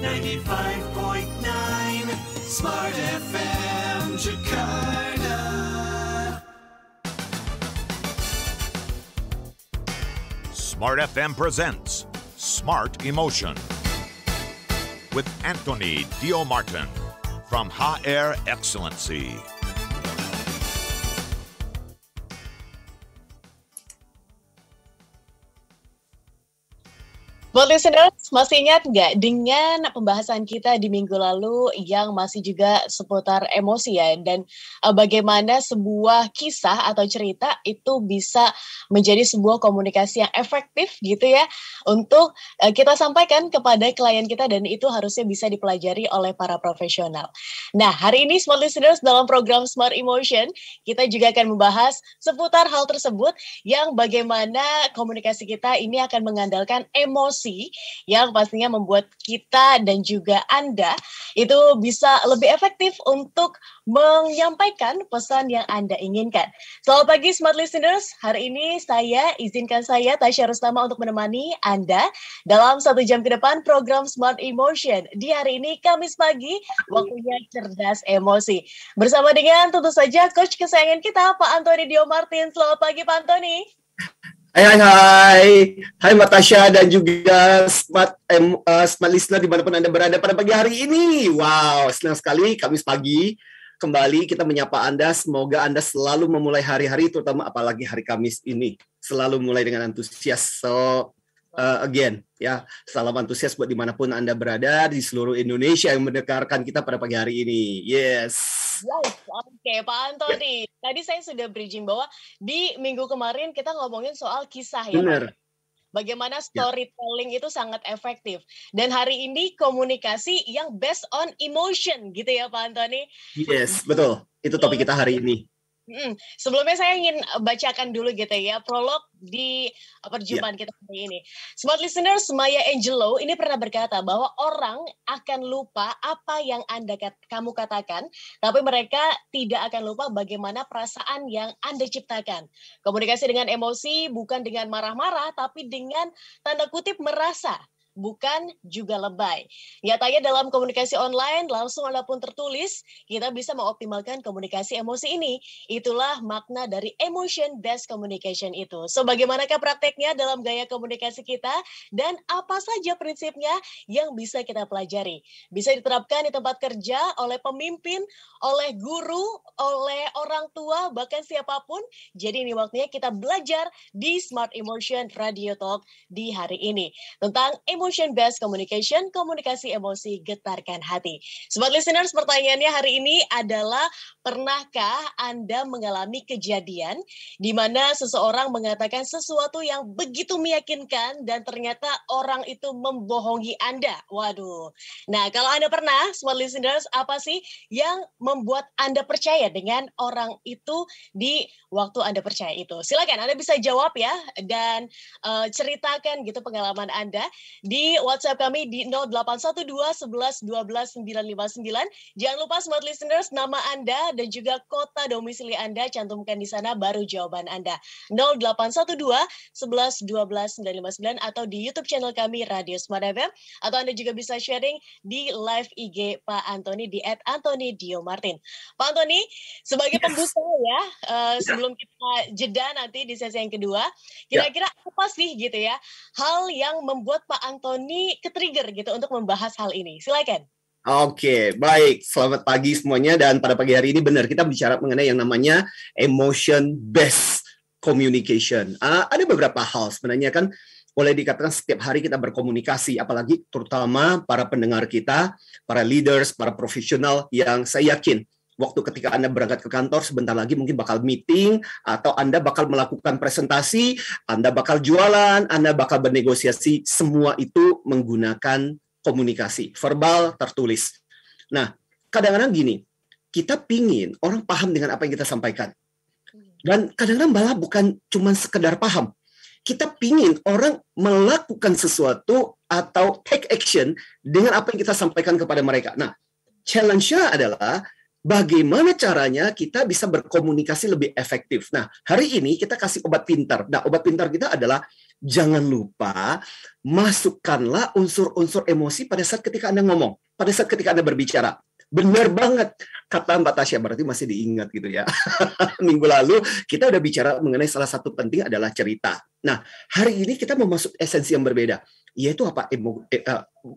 95.9 Smart FM Jakarta. Smart FM presents Smart Emotion with Anthony Dio Martin from HR Excellency. Buat listeners, masih ingat nggak dengan pembahasan kita di minggu lalu yang masih juga seputar emosi ya, dan bagaimana sebuah kisah atau cerita itu bisa menjadi sebuah komunikasi yang efektif gitu ya, untuk kita sampaikan kepada klien kita, dan itu harusnya bisa dipelajari oleh para profesional. Nah, hari ini Smart Listeners dalam program Smart Emotion, kita juga akan membahas seputar hal tersebut, yang bagaimana komunikasi kita ini akan mengandalkan emosi yang pastinya membuat kita dan juga Anda itu bisa lebih efektif untuk menyampaikan pesan yang Anda inginkan. Selamat pagi Smart Listeners, hari ini izinkan saya Tasya Rustama untuk menemani Anda dalam 1 jam ke depan program Smart Emotion. Di hari ini Kamis pagi, waktunya cerdas emosi. Bersama dengan tentu saja coach kesayangan kita Pak Anthony Dio Martin. Selamat pagi Pak Anthony. Hai Mbak Tasya dan juga Smart Listener dimanapun Anda berada pada pagi hari ini. Wow, senang sekali Kamis pagi kembali kita menyapa Anda. Semoga Anda selalu memulai hari-hari, terutama apalagi hari Kamis ini, selalu mulai dengan antusias. Again, ya, salam antusias buat dimanapun Anda berada di seluruh Indonesia yang mendengarkan kita pada pagi hari ini. Yes, oke, Pak Anthony. Tadi saya sudah bridging bahwa di minggu kemarin kita ngomongin soal kisah ya, benar. Pak. Bagaimana storytelling itu sangat efektif. Dan hari ini komunikasi yang based on emotion gitu ya Pak Anthony. Yes, betul. Itu topik kita hari ini. Sebelumnya saya ingin bacakan dulu gitu ya prolog di perjumpaan kita hari ini. Smart Listeners, Maya Angelou ini pernah berkata bahwa orang akan lupa apa yang kamu katakan, tapi mereka tidak akan lupa bagaimana perasaan yang Anda ciptakan. Komunikasi dengan emosi bukan dengan marah-marah, tapi dengan tanda kutip merasa, bukan juga lebay. Nyatanya dalam komunikasi online, langsung ataupun tertulis, kita bisa mengoptimalkan komunikasi emosi ini. Itulah makna dari emotion-based communication itu. So, bagaimanakah prakteknya dalam gaya komunikasi kita, dan apa saja prinsipnya yang bisa kita pelajari? Bisa diterapkan di tempat kerja, oleh pemimpin, oleh guru, oleh orang tua, bahkan siapapun. Jadi ini waktunya kita belajar di Smart Emotion Radio Talk di hari ini. Tentang emotion-based communication, komunikasi emosi getarkan hati. Smart Listeners, pertanyaannya hari ini adalah, pernahkah Anda mengalami kejadian di mana seseorang mengatakan sesuatu yang begitu meyakinkan dan ternyata orang itu membohongi Anda? Waduh. Nah, kalau Anda pernah, Smart Listeners, apa sih yang membuat Anda percaya dengan orang itu di waktu Anda percaya itu? Silakan Anda bisa jawab ya, dan ceritakan gitu pengalaman Anda di WhatsApp kami di 0812 11 12 959. Jangan lupa Smart Listeners, nama Anda dan juga kota domisili Anda cantumkan di sana, baru jawaban Anda. 0812 11 12 959 atau di YouTube channel kami Radio Smart FM, atau Anda juga bisa sharing di live IG Pak Anthony di @AnthonyDioMartin. Pak Anthony, sebagai pembuka ya, sebelum kita jeda nanti di sesi yang kedua, kira-kira apa sih gitu ya hal yang membuat Pak Anthony ke-trigger gitu untuk membahas hal ini? Silakan. Oke, baik. Selamat pagi semuanya. Dan pada pagi hari ini benar kita bicara mengenai yang namanya emotion-based communication. Ada beberapa hal sebenarnya kan, boleh dikatakan setiap hari kita berkomunikasi, apalagi terutama para pendengar kita, para leaders, para profesional yang saya yakin waktu ketika Anda berangkat ke kantor sebentar lagi mungkin bakal meeting, atau Anda bakal melakukan presentasi, Anda bakal jualan, Anda bakal bernegosiasi, semua itu menggunakan komunikasi, verbal, tertulis. Nah, kadang-kadang gini, kita pingin orang paham dengan apa yang kita sampaikan. Dan kadang-kadang malah bukan cuma sekedar paham. Kita pingin orang melakukan sesuatu atau take action dengan apa yang kita sampaikan kepada mereka. Nah, challenge-nya adalah bagaimana caranya kita bisa berkomunikasi lebih efektif. Nah, hari ini kita kasih obat pintar. Nah, obat pintar kita adalah jangan lupa masukkanlah unsur-unsur emosi pada saat ketika Anda ngomong, pada saat ketika Anda berbicara. Benar banget kata Mbak Tasya, berarti masih diingat gitu ya. Minggu lalu kita udah bicara mengenai salah satu penting adalah cerita. Nah, hari ini kita mau masuk esensi yang berbeda, yaitu apa?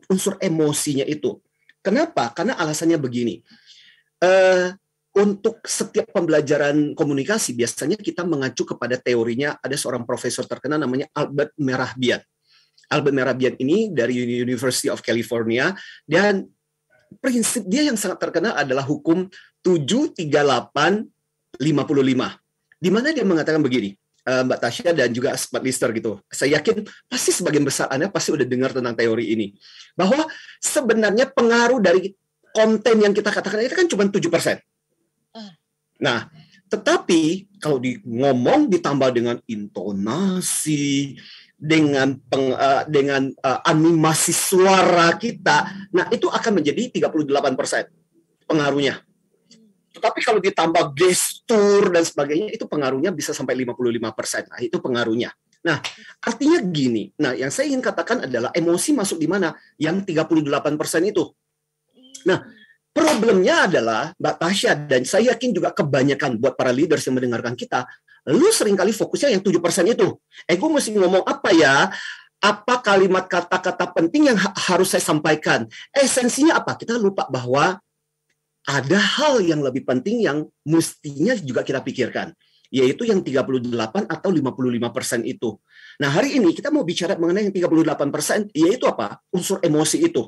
Unsur emosinya itu. Kenapa? Karena alasannya begini. Untuk setiap pembelajaran komunikasi, biasanya kita mengacu kepada teorinya, ada seorang profesor terkenal namanya Albert Mehrabian. Albert Mehrabian ini dari University of California, dan prinsip dia yang sangat terkenal adalah hukum 73855. Di mana dia mengatakan begini, Mbak Tasya dan juga Smart Listener gitu. Saya yakin pasti sebagian besar Anda pasti udah dengar tentang teori ini. Bahwa sebenarnya pengaruh dari konten yang kita katakan itu kan cuma 7%. Nah, tetapi kalau ngomong ditambah dengan intonasi, dengan animasi suara kita, nah itu akan menjadi 38% pengaruhnya. Tetapi kalau ditambah gestur dan sebagainya, itu pengaruhnya bisa sampai 55%. Nah, itu pengaruhnya. Nah, artinya gini. Nah, yang saya ingin katakan adalah emosi masuk di mana? Yang 38% itu. Nah, problemnya adalah Mbak Tasya, dan saya yakin juga kebanyakan buat para leaders yang mendengarkan kita, lu seringkali fokusnya yang 7% itu. Gue mesti ngomong apa ya? Apa kalimat kata-kata penting yang harus saya sampaikan? Esensinya apa? Kita lupa bahwa ada hal yang lebih penting yang mestinya juga kita pikirkan, yaitu yang 38 atau 55% itu. Nah, hari ini kita mau bicara mengenai yang 38%, yaitu apa? Unsur emosi itu.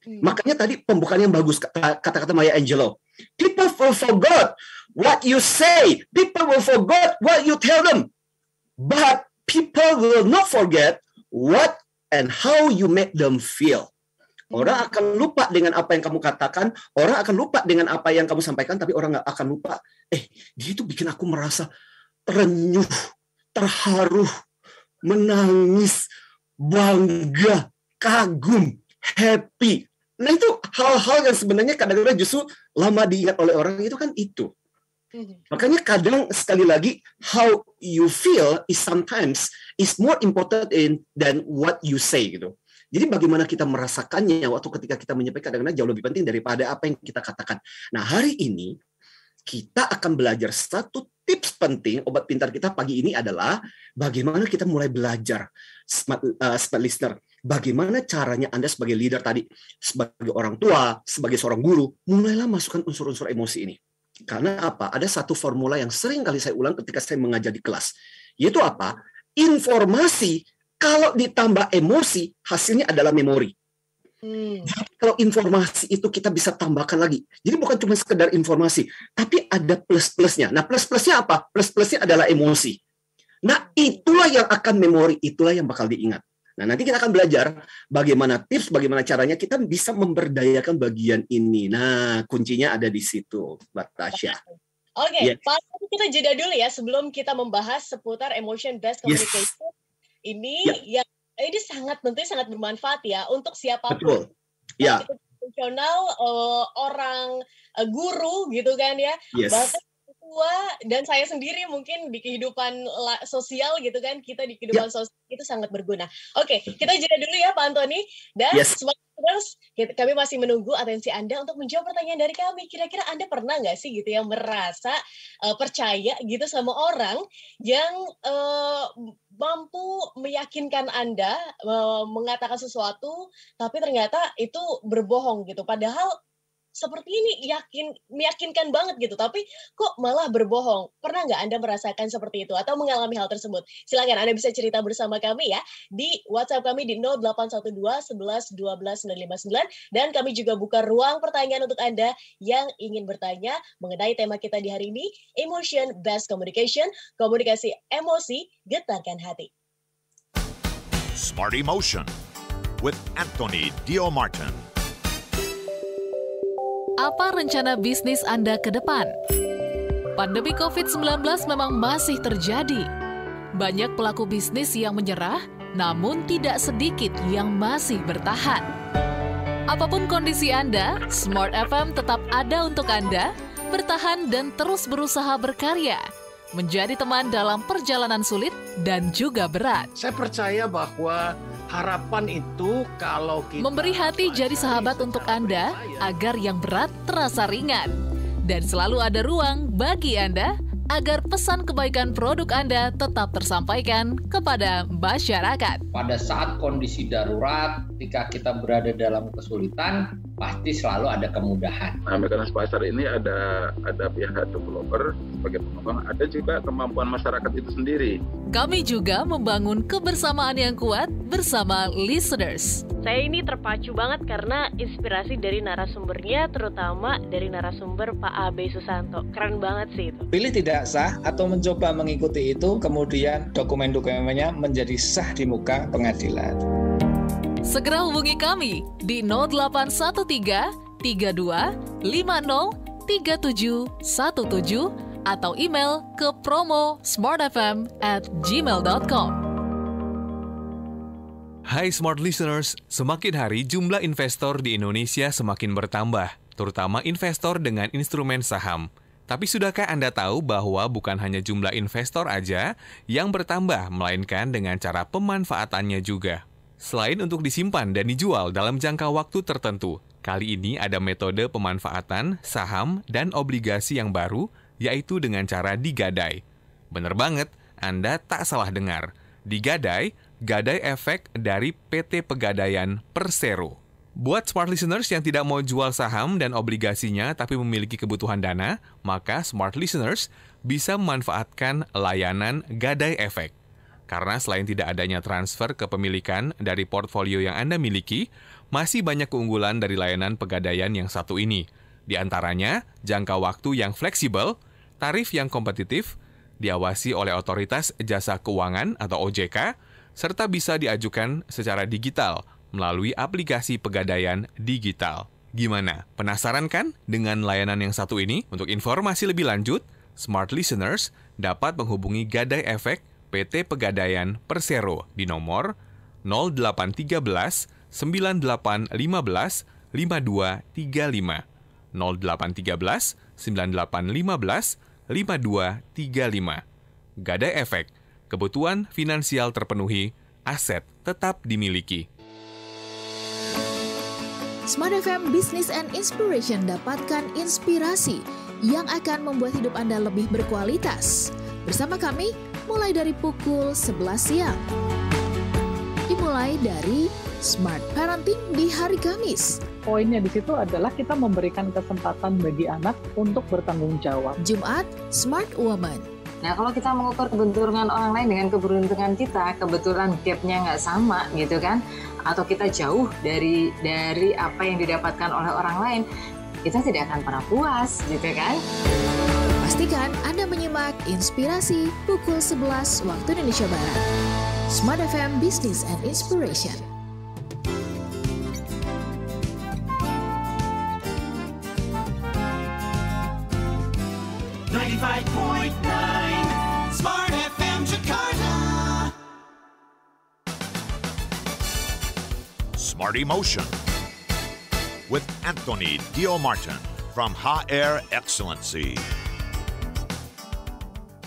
Makanya tadi pembukaan yang bagus, kata-kata Maya Angelou. People will forget what you say. People will forget what you tell them. But people will not forget what and how you make them feel. Orang akan lupa dengan apa yang kamu katakan, orang akan lupa dengan apa yang kamu sampaikan, tapi orang nggak akan lupa, dia itu bikin aku merasa terenyuh, terharu, menangis, bangga, kagum, happy. Nah, itu hal-hal yang sebenarnya kadang-kadang justru lama diingat oleh orang itu kan itu. Makanya kadang sekali lagi, how you feel is sometimes is more important than what you say gitu. Jadi bagaimana kita merasakannya waktu ketika kita menyampaikan kadang-kadang jauh lebih penting daripada apa yang kita katakan. Nah, hari ini kita akan belajar satu tips penting. Obat pintar kita pagi ini adalah bagaimana kita mulai belajar smart listener. Bagaimana caranya Anda sebagai leader tadi, sebagai orang tua, sebagai seorang guru, mulailah masukkan unsur-unsur emosi ini. Karena apa? Ada satu formula yang sering kali saya ulang ketika saya mengajar di kelas. Yaitu apa? Informasi kalau ditambah emosi, hasilnya adalah memori. Jadi kalau informasi itu kita bisa tambahkan lagi. Jadi bukan cuma sekedar informasi, tapi ada plus-plusnya. Nah, plus-plusnya apa? Plus-plusnya adalah emosi. Nah, itulah yang akan memori, itulah yang bakal diingat. Nah, nanti kita akan belajar bagaimana tips, bagaimana caranya kita bisa memberdayakan bagian ini. Nah, kuncinya ada di situ, Mbak Tasya. Oke, Pak, kita jeda dulu ya sebelum kita membahas seputar emotion based communication. Ini ini sangat tentunya sangat bermanfaat ya untuk siapapun. Betul. Ya. Profesional, orang guru gitu kan ya. Bahkan tua dan saya sendiri mungkin di kehidupan sosial gitu kan, kita di kehidupan sosial itu sangat berguna. Oke, kita jeda dulu ya Pak Antoni, dan terus kami masih menunggu atensi Anda untuk menjawab pertanyaan dari kami. Kira-kira Anda pernah nggak sih gitu yang merasa percaya gitu sama orang yang mampu meyakinkan Anda mengatakan sesuatu tapi ternyata itu berbohong gitu, padahal seperti ini meyakinkan banget gitu, tapi kok malah berbohong. Pernah nggak Anda merasakan seperti itu atau mengalami hal tersebut? Silakan Anda bisa cerita bersama kami ya di WhatsApp kami di 0812 11 12 959, dan kami juga buka ruang pertanyaan untuk Anda yang ingin bertanya mengenai tema kita di hari ini, Emotion Based Communication, komunikasi emosi getarkan hati. Smart Emotion with Anthony Dio Martin. Apa rencana bisnis Anda ke depan? Pandemi COVID-19 memang masih terjadi. Banyak pelaku bisnis yang menyerah, namun tidak sedikit yang masih bertahan. Apapun kondisi Anda, Smart FM tetap ada untuk Anda, bertahan dan terus berusaha berkarya. menjadi teman dalam perjalanan sulit dan juga berat. Saya percaya bahwa harapan itu kalau kita Memberi hati jadi sahabat untuk Anda agar yang berat terasa ringan. Dan selalu ada ruang bagi Anda agar pesan kebaikan produk Anda tetap tersampaikan kepada masyarakat. Pada saat kondisi darurat, ketika kita berada dalam kesulitan, pasti selalu ada kemudahan. Nah, mekanisme pasar ini ada pihak developer sebagai pengembang, ada juga kemampuan masyarakat itu sendiri. Kami juga membangun kebersamaan yang kuat bersama listeners. Saya ini terpacu banget karena inspirasi dari narasumbernya, terutama dari narasumber Pak Abe Susanto. Keren banget sih itu. Pilih tidak sah atau mencoba mengikuti itu, kemudian dokumen-dokumennya menjadi sah di muka pengadilan. Segera hubungi kami di 0813 32 50 3717 atau email ke promo@smartfm@gmail.com. Hai Smart Listeners, semakin hari jumlah investor di Indonesia semakin bertambah, terutama investor dengan instrumen saham. Tapi sudahkah Anda tahu bahwa bukan hanya jumlah investor aja yang bertambah, melainkan dengan cara pemanfaatannya juga. Selain untuk disimpan dan dijual dalam jangka waktu tertentu, kali ini ada metode pemanfaatan saham dan obligasi yang baru, yaitu dengan cara digadai. Bener banget, Anda tak salah dengar. Digadai, gadai efek dari PT Pegadaian Persero. Buat smart listeners yang tidak mau jual saham dan obligasinya tapi memiliki kebutuhan dana, maka smart listeners bisa memanfaatkan layanan gadai efek. Karena selain tidak adanya transfer kepemilikan dari portfolio yang Anda miliki, masih banyak keunggulan dari layanan pegadaian yang satu ini. Di antaranya, jangka waktu yang fleksibel, tarif yang kompetitif, diawasi oleh Otoritas Jasa Keuangan atau OJK, serta bisa diajukan secara digital melalui aplikasi pegadaian digital. Gimana? Penasaran kan dengan layanan yang satu ini? Untuk informasi lebih lanjut, smart listeners dapat menghubungi Gadai Efek PT Pegadaian Persero di nomor 0813 9815 5235 0813 9815 5235. Gadai Efek, kebutuhan finansial terpenuhi, aset tetap dimiliki. Smart FM Business and Inspiration dapatkan inspirasi yang akan membuat hidup Anda lebih berkualitas. Bersama kami, mulai dari pukul 11 siang. Dimulai dari Smart Parenting di hari Kamis. Poinnya di situ adalah kita memberikan kesempatan bagi anak untuk bertanggung jawab. Jumat, Smart Woman. Nah, kalau kita mengukur keberuntungan orang lain dengan keberuntungan kita, kebetulan gap-nya nggak sama gitu kan, atau kita jauh dari apa yang didapatkan oleh orang lain, kita tidak akan pernah puas gitu kan. Pastikan Anda menyimak Inspirasi pukul 11 waktu Indonesia Barat. Smart FM Business and Inspiration. Smart FM Jakarta. Smart Emotion with Anthony Dio Martin from HR Excellency.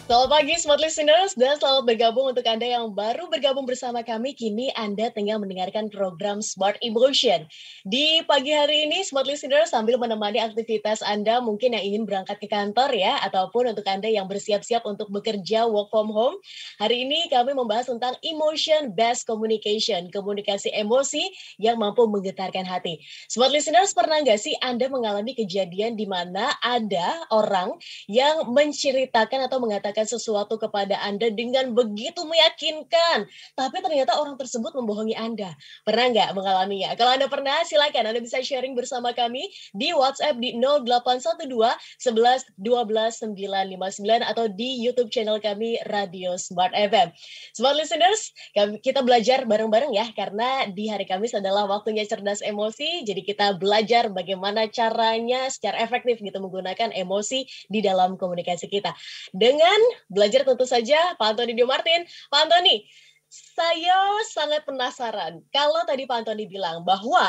Selamat pagi Smart Listeners dan selamat bergabung untuk Anda yang baru bergabung bersama kami. Kini Anda tengah mendengarkan program Smart Emotion. Di pagi hari ini Smart Listeners sambil menemani aktivitas Anda mungkin yang ingin berangkat ke kantor ya, ataupun untuk Anda yang bersiap-siap untuk bekerja work from home. Hari ini kami membahas tentang Emotion Based Communication, komunikasi emosi yang mampu menggetarkan hati. Smart Listeners, pernah nggak sih Anda mengalami kejadian di mana ada orang yang menceritakan atau mengatakan sesuatu kepada Anda dengan begitu meyakinkan, tapi ternyata orang tersebut membohongi Anda? Pernah nggak mengalaminya? Kalau Anda pernah, silakan Anda bisa sharing bersama kami di WhatsApp di 0812 11 12 959 atau di YouTube channel kami Radio Smart FM. Smart Listeners, kita belajar bareng-bareng ya, karena di hari Kamis adalah waktunya cerdas emosi, jadi kita belajar bagaimana caranya secara efektif gitu menggunakan emosi di dalam komunikasi kita. Dengan belajar tentu saja Pak Antoni Dio Martin. Pak Antoni, saya sangat penasaran. Kalau tadi Pak Antoni bilang bahwa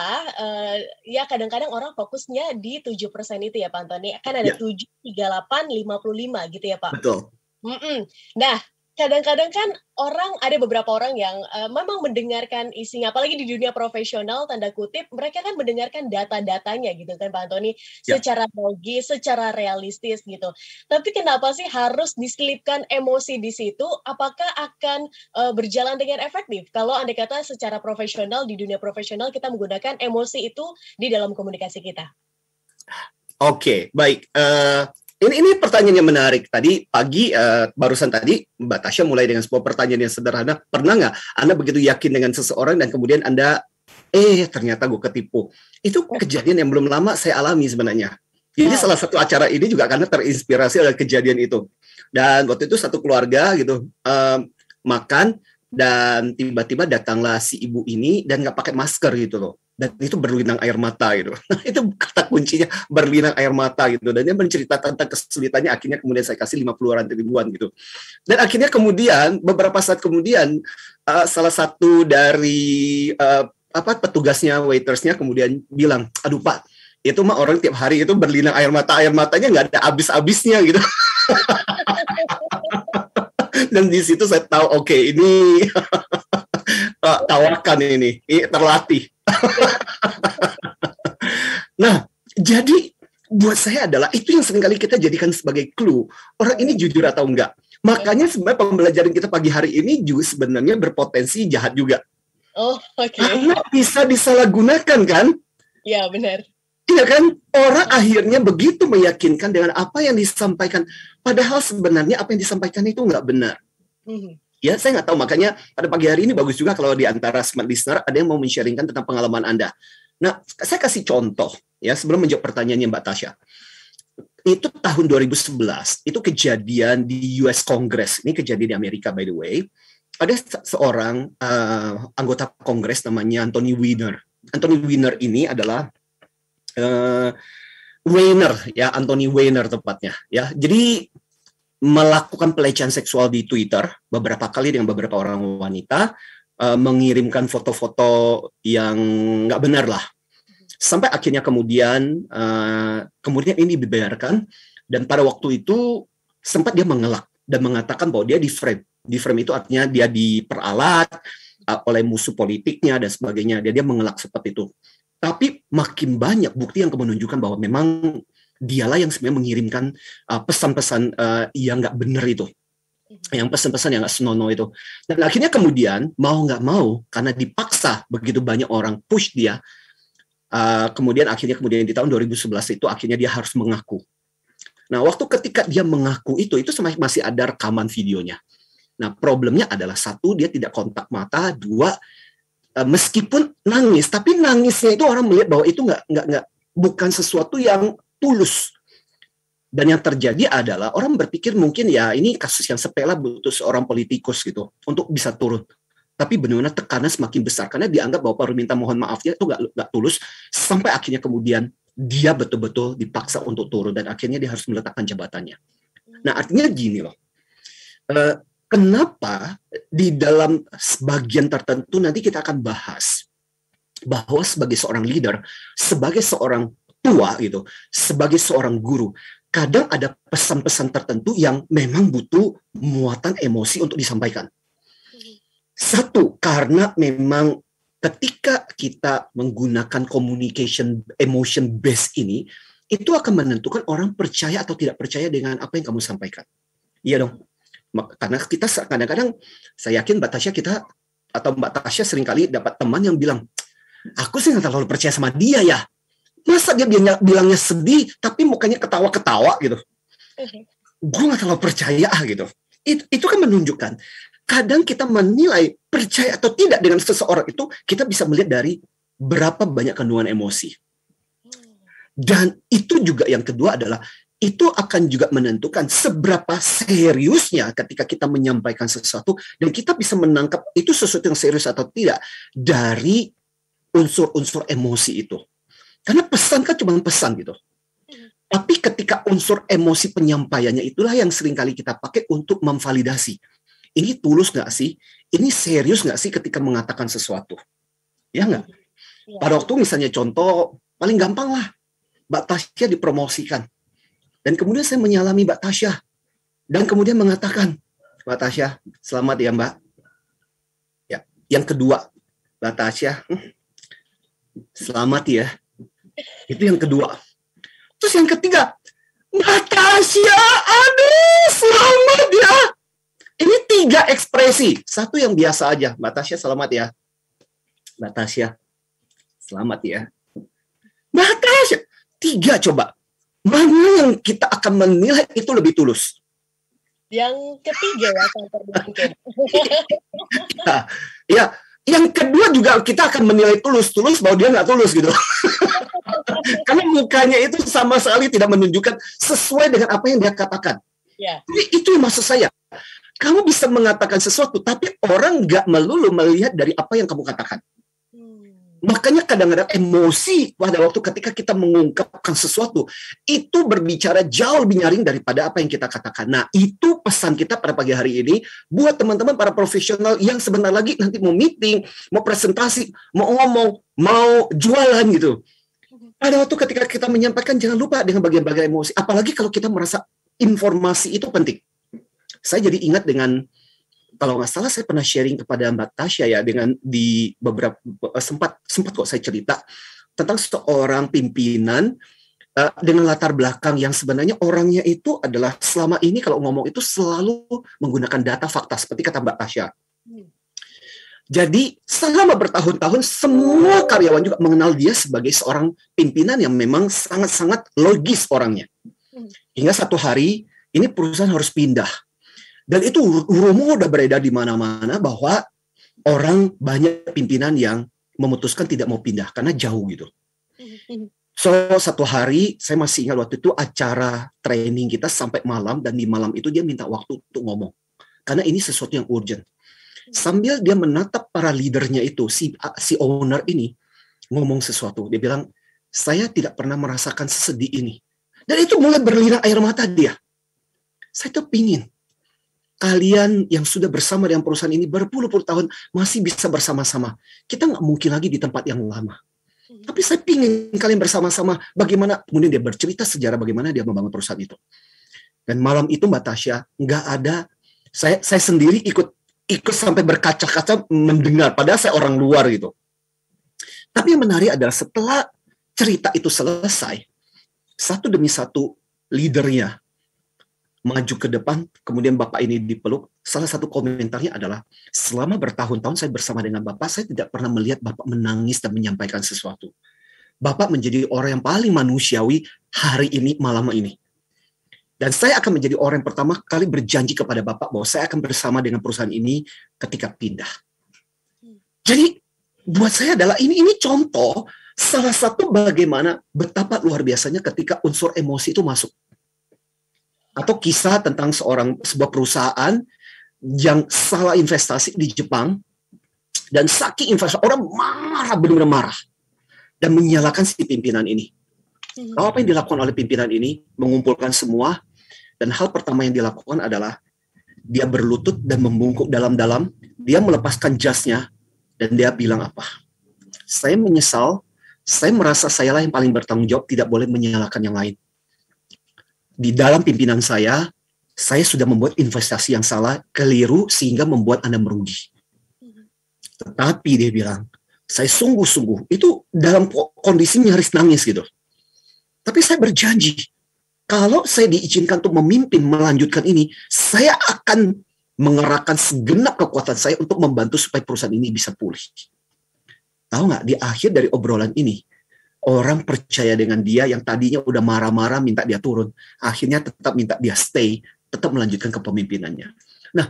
ya kadang-kadang orang fokusnya di 7% itu ya Pak Antoni. Kan ada 7, 38, 55 gitu ya Pak? Betul. Nah, kadang-kadang kan ada beberapa orang yang memang mendengarkan isinya, apalagi di dunia profesional, tanda kutip, mereka kan mendengarkan data-datanya gitu kan Pak Antoni, secara logis, secara realistis gitu. Tapi kenapa sih harus diselipkan emosi di situ? Apakah akan berjalan dengan efektif? Kalau Anda kata secara profesional, di dunia profesional kita menggunakan emosi itu di dalam komunikasi kita. Oke, baik. Ini pertanyaan yang menarik. Tadi pagi, barusan tadi Mbak Tasya mulai dengan sebuah pertanyaan yang sederhana. Pernah nggak Anda begitu yakin dengan seseorang dan kemudian Anda, ternyata gue ketipu. Itu kejadian yang belum lama saya alami sebenarnya. Jadi salah satu acara ini juga karena terinspirasi oleh kejadian itu. Dan waktu itu satu keluarga gitu makan dan tiba-tiba datanglah si ibu ini dan nggak pakai masker gitu loh. Dan itu berlinang air mata gitu. Itu kata kuncinya, berlinang air mata gitu. Dan dia menceritakan tentang kesulitannya, akhirnya kemudian saya kasih 50 ribuan gitu. Dan akhirnya kemudian, beberapa saat kemudian, salah satu dari petugasnya, waitersnya kemudian bilang, aduh Pak, itu mah orang tiap hari itu berlinang air matanya nggak ada habis-habisnya gitu. Dan di situ saya tahu, oke, ini tawakan ini terlatih. Nah, jadi buat saya adalah itu yang seringkali kita jadikan sebagai clue. Orang ini jujur atau enggak. Makanya sebenarnya pembelajaran kita pagi hari ini juga sebenarnya berpotensi jahat juga. Oh, oke. Karena bisa disalahgunakan kan? Iya, benar. Iya kan? Orang akhirnya begitu meyakinkan dengan apa yang disampaikan. Padahal sebenarnya apa yang disampaikan itu nggak benar. Ya, saya nggak tahu. Makanya pada pagi hari ini bagus juga kalau di antara smart listener ada yang mau men-sharingkan tentang pengalaman Anda. Nah, saya kasih contoh ya sebelum menjawab pertanyaannya Mbak Tasya. Itu tahun 2011, itu kejadian di US Congress. Ini kejadian di Amerika by the way. Ada seorang anggota Kongres namanya Anthony Weiner. Anthony Weiner ini adalah Anthony Weiner tepatnya ya. Jadi melakukan pelecehan seksual di Twitter beberapa kali dengan beberapa orang wanita, mengirimkan foto-foto yang nggak benar lah. Sampai akhirnya kemudian ini dibiarkan, dan pada waktu itu sempat dia mengelak dan mengatakan bahwa dia di frame. Di frame itu artinya dia diperalat oleh musuh politiknya dan sebagainya. Dia mengelak seperti itu. Tapi makin banyak bukti yang menunjukkan bahwa memang dialah yang sebenarnya mengirimkan pesan-pesan yang nggak benar itu, yang pesan-pesan yang nggak senonoh itu. Dan akhirnya kemudian mau nggak mau karena dipaksa begitu banyak orang push dia, kemudian di tahun 2011 itu akhirnya dia harus mengaku. Nah, waktu ketika dia mengaku itu masih ada rekaman videonya. Nah, problemnya adalah satu, dia tidak kontak mata, dua, meskipun nangis, tapi nangisnya itu orang melihat bahwa itu nggak bukan sesuatu yang tulus. Dan yang terjadi adalah orang berpikir mungkin ya ini kasus yang sepele, butuh seorang politikus gitu untuk bisa turun. Tapi benar-benar tekanan semakin besar karena dianggap bahwa permintaan mohon maafnya itu nggak tulus, sampai akhirnya kemudian dia betul-betul dipaksa untuk turun dan akhirnya dia harus meletakkan jabatannya. Nah, artinya gini loh. Kenapa di dalam sebagian tertentu nanti kita akan bahas bahwa sebagai seorang leader, sebagai seorang tua gitu, sebagai seorang guru, kadang ada pesan-pesan tertentu yang memang butuh muatan emosi untuk disampaikan. Satu, karena memang ketika kita menggunakan communication emotion based ini, itu akan menentukan orang percaya atau tidak percaya dengan apa yang kamu sampaikan. Iya dong. Karena kita kadang-kadang, saya yakin Mbak Tasya seringkali dapat teman yang bilang, aku sih nggak terlalu percaya sama dia ya. Masa dia bilangnya sedih, tapi mukanya ketawa-ketawa gitu. Gue nggak terlalu percaya gitu. Itu kan menunjukkan, kadang kita menilai percaya atau tidak dengan seseorang itu, kita bisa melihat dari berapa banyak kandungan emosi. Dan itu juga yang kedua adalah, itu akan juga menentukan seberapa seriusnya ketika kita menyampaikan sesuatu, dan kita bisa menangkap itu sesuatu yang serius atau tidak dari unsur-unsur emosi itu. Karena pesan kan cuma pesan gitu. Tapi ketika unsur emosi penyampaiannya itulah yang seringkali kita pakai untuk memvalidasi. Ini tulus nggak sih? Ini serius nggak sih ketika mengatakan sesuatu? Ya nggak? Pada waktu misalnya contoh, paling gampang lah. Mbak Tasya dipromosikan. Dan kemudian saya menyalami Mbak Tasya. dan kemudian mengatakan, Mbak Tasya, selamat ya Mbak. Ya, yang kedua, Mbak Tasya, selamat ya. Itu yang kedua. Terus yang ketiga, Mbak Tasya, aduh, selamat ya. Ini 3 ekspresi. Satu yang biasa aja, Mbak Tasya, selamat ya. Mbak Tasya, selamat ya. Mbak Tasya, 3 coba. Mana yang kita akan menilai itu lebih tulus? Yang ketiga ya, mungkin. Ya, yang kedua juga kita akan menilai tulus bahwa dia nggak tulus gitu. Karena mukanya itu sama sekali tidak menunjukkan sesuai dengan apa yang dia katakan. Ya. Jadi itu yang maksud saya. Kamu bisa mengatakan sesuatu, tapi orang nggak melulu melihat dari apa yang kamu katakan. Makanya kadang-kadang emosi pada waktu ketika kita mengungkapkan sesuatu, itu berbicara jauh lebih nyaring daripada apa yang kita katakan. Nah, itu pesan kita pada pagi hari ini buat teman-teman para profesional yang sebentar lagi nanti mau meeting, mau presentasi, mau ngomong, mau jualan gitu. Pada waktu ketika kita menyampaikan, jangan lupa dengan bagian-bagian emosi. Apalagi kalau kita merasa informasi itu penting. Saya jadi ingat dengan, kalau nggak salah saya pernah sharing kepada Mbak Tasya ya, dengan di beberapa sempat kok saya cerita tentang seorang pimpinan dengan latar belakang yang sebenarnya orangnya itu adalah selama ini kalau ngomong itu selalu menggunakan data fakta seperti kata Mbak Tasya. Jadi selama bertahun-tahun semua karyawan juga mengenal dia sebagai seorang pimpinan yang memang sangat-sangat logis orangnya. Hingga satu hari ini perusahaan harus pindah. Dan itu rumor udah beredar di mana-mana bahwa orang banyak pimpinan yang memutuskan tidak mau pindah karena jauh gitu. So satu hari saya masih ingat waktu itu acara training kita sampai malam, dan di malam itu dia minta waktu untuk ngomong karena ini sesuatu yang urgent. Sambil dia menatap para leadernya itu, si owner ini ngomong sesuatu. Dia bilang, saya tidak pernah merasakan sesedih ini. Dan itu mulai berlinang air mata dia. Saya tuh pingin kalian yang sudah bersama dengan perusahaan ini berpuluh-puluh tahun masih bisa bersama-sama. Kita nggak mungkin lagi di tempat yang lama. Tapi saya pingin kalian bersama-sama. Bagaimana, kemudian dia bercerita sejarah bagaimana dia membangun perusahaan itu. Dan malam itu Mbak Tasya, nggak ada, saya sendiri ikut sampai berkaca-kaca mendengar, padahal saya orang luar gitu. Tapi yang menarik adalah setelah cerita itu selesai, satu demi satu leadernya maju ke depan, kemudian Bapak ini dipeluk. Salah satu komentarnya adalah, selama bertahun-tahun saya bersama dengan Bapak, saya tidak pernah melihat Bapak menangis dan menyampaikan sesuatu. Bapak menjadi orang yang paling manusiawi hari ini, malam ini. Dan saya akan menjadi orang yang pertama kali berjanji kepada Bapak bahwa saya akan bersama dengan perusahaan ini ketika pindah. Jadi buat saya adalah ini contoh salah satu bagaimana betapa luar biasanya ketika unsur emosi itu masuk. Atau kisah tentang sebuah perusahaan yang salah investasi di Jepang, dan saking investasi orang marah, benar-benar marah, dan menyalahkan si pimpinan ini. Lalu apa yang dilakukan oleh pimpinan ini? Mengumpulkan semua, dan hal pertama yang dilakukan adalah dia berlutut dan membungkuk dalam-dalam. Dia melepaskan jasnya dan dia bilang apa? Saya menyesal, saya merasa sayalah yang paling bertanggung jawab, tidak boleh menyalahkan yang lain. Di dalam pimpinan saya sudah membuat investasi yang salah, keliru, sehingga membuat Anda merugi. Tetapi dia bilang, saya sungguh-sungguh, itu dalam kondisi nyaris nangis gitu. Tapi saya berjanji, kalau saya diizinkan untuk memimpin, melanjutkan ini, saya akan mengerahkan segenap kekuatan saya untuk membantu supaya perusahaan ini bisa pulih. Tahu nggak, di akhir dari obrolan ini, orang percaya dengan dia yang tadinya udah marah-marah minta dia turun, akhirnya tetap minta dia stay, tetap melanjutkan kepemimpinannya. Nah,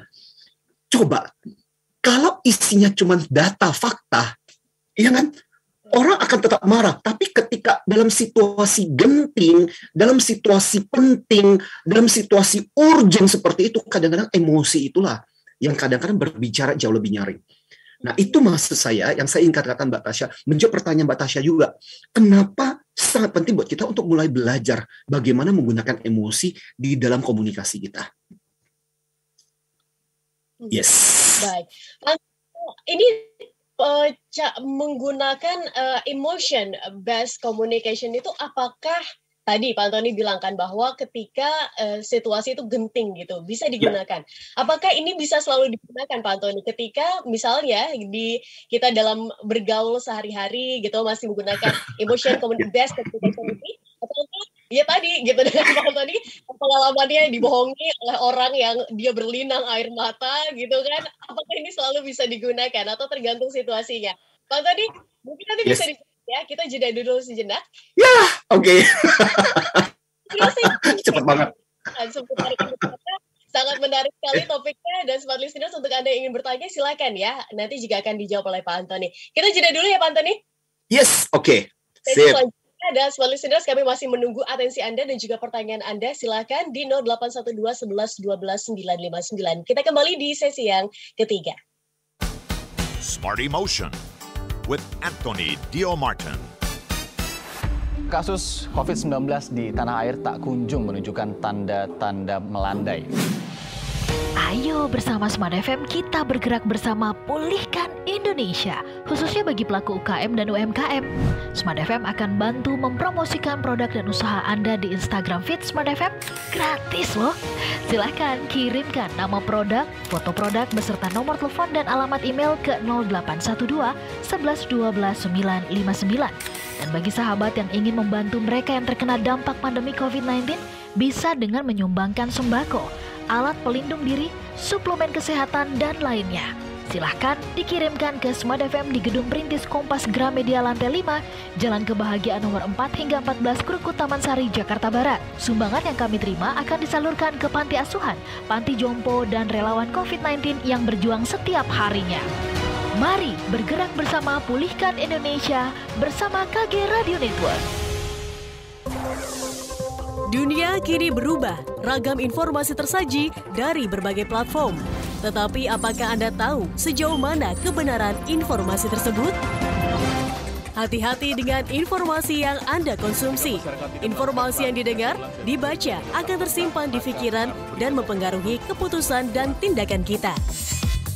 coba kalau isinya cuma data fakta, ya kan, orang akan tetap marah. Tapi ketika dalam situasi genting, dalam situasi penting, dalam situasi urgent seperti itu, kadang-kadang emosi itulah yang kadang-kadang berbicara jauh lebih nyaring. Nah, itu maksud saya, yang saya ingin katakan Mbak Tasya, menjawab pertanyaan Mbak Tasya juga. Kenapa sangat penting buat kita untuk mulai belajar bagaimana menggunakan emosi di dalam komunikasi kita. Yes. Baik. Ini menggunakan emotion based communication itu apakah tadi Pak Antoni bilang kan bahwa ketika situasi itu genting gitu, bisa digunakan. Apakah ini bisa selalu digunakan Pak Antoni ketika misalnya kita dalam bergaul sehari-hari gitu masih menggunakan emotion based communication ini, atau ya tadi gitu dengan Pak Antoni pengalamannya dibohongi oleh orang yang dia berlinang air mata gitu kan, apakah ini selalu bisa digunakan atau tergantung situasinya? Pak Antoni, mungkin nanti bisa ya, kita jeda dulu sejenak. Ya, oke. Cepat banget. Sangat menarik sekali topiknya, dan smart listeners, untuk Anda yang ingin bertanya silakan ya. Nanti juga akan dijawab oleh Pak Antoni. Kita jeda dulu ya Pak Antoni. Yes, oke. Sip. Selanjutnya, dan smart listeners, kami masih menunggu atensi Anda dan juga pertanyaan Anda. Silakan di 0812 11 12 959. Kita kembali di sesi yang ketiga. Smart Emotion with Anthony Dio Martin. Kasus COVID-19 di tanah air tak kunjung menunjukkan tanda-tanda melandai. Ayo bersama Smart FM kita bergerak bersama pulihkan Indonesia, khususnya bagi pelaku UKM dan UMKM. Smart FM akan bantu mempromosikan produk dan usaha Anda di Instagram feed Smart FM gratis loh. Silahkan kirimkan nama produk, foto produk beserta nomor telepon dan alamat email ke 0812 11 12 959. Dan bagi sahabat yang ingin membantu mereka yang terkena dampak pandemi COVID-19, bisa dengan menyumbangkan sembako, alat pelindung diri, suplemen kesehatan, dan lainnya. Silahkan dikirimkan ke Smart FM di Gedung Perintis Kompas Gramedia lantai 5, Jalan Kebahagiaan nomor 4 hingga 14 Krukut Taman Sari, Jakarta Barat. Sumbangan yang kami terima akan disalurkan ke panti asuhan, panti jompo, dan relawan COVID-19 yang berjuang setiap harinya. Mari bergerak bersama pulihkan Indonesia bersama KG Radio Network. Dunia kini berubah, ragam informasi tersaji dari berbagai platform. Tetapi apakah Anda tahu sejauh mana kebenaran informasi tersebut? Hati-hati dengan informasi yang Anda konsumsi. Informasi yang didengar, dibaca akan tersimpan di pikiran dan mempengaruhi keputusan dan tindakan kita.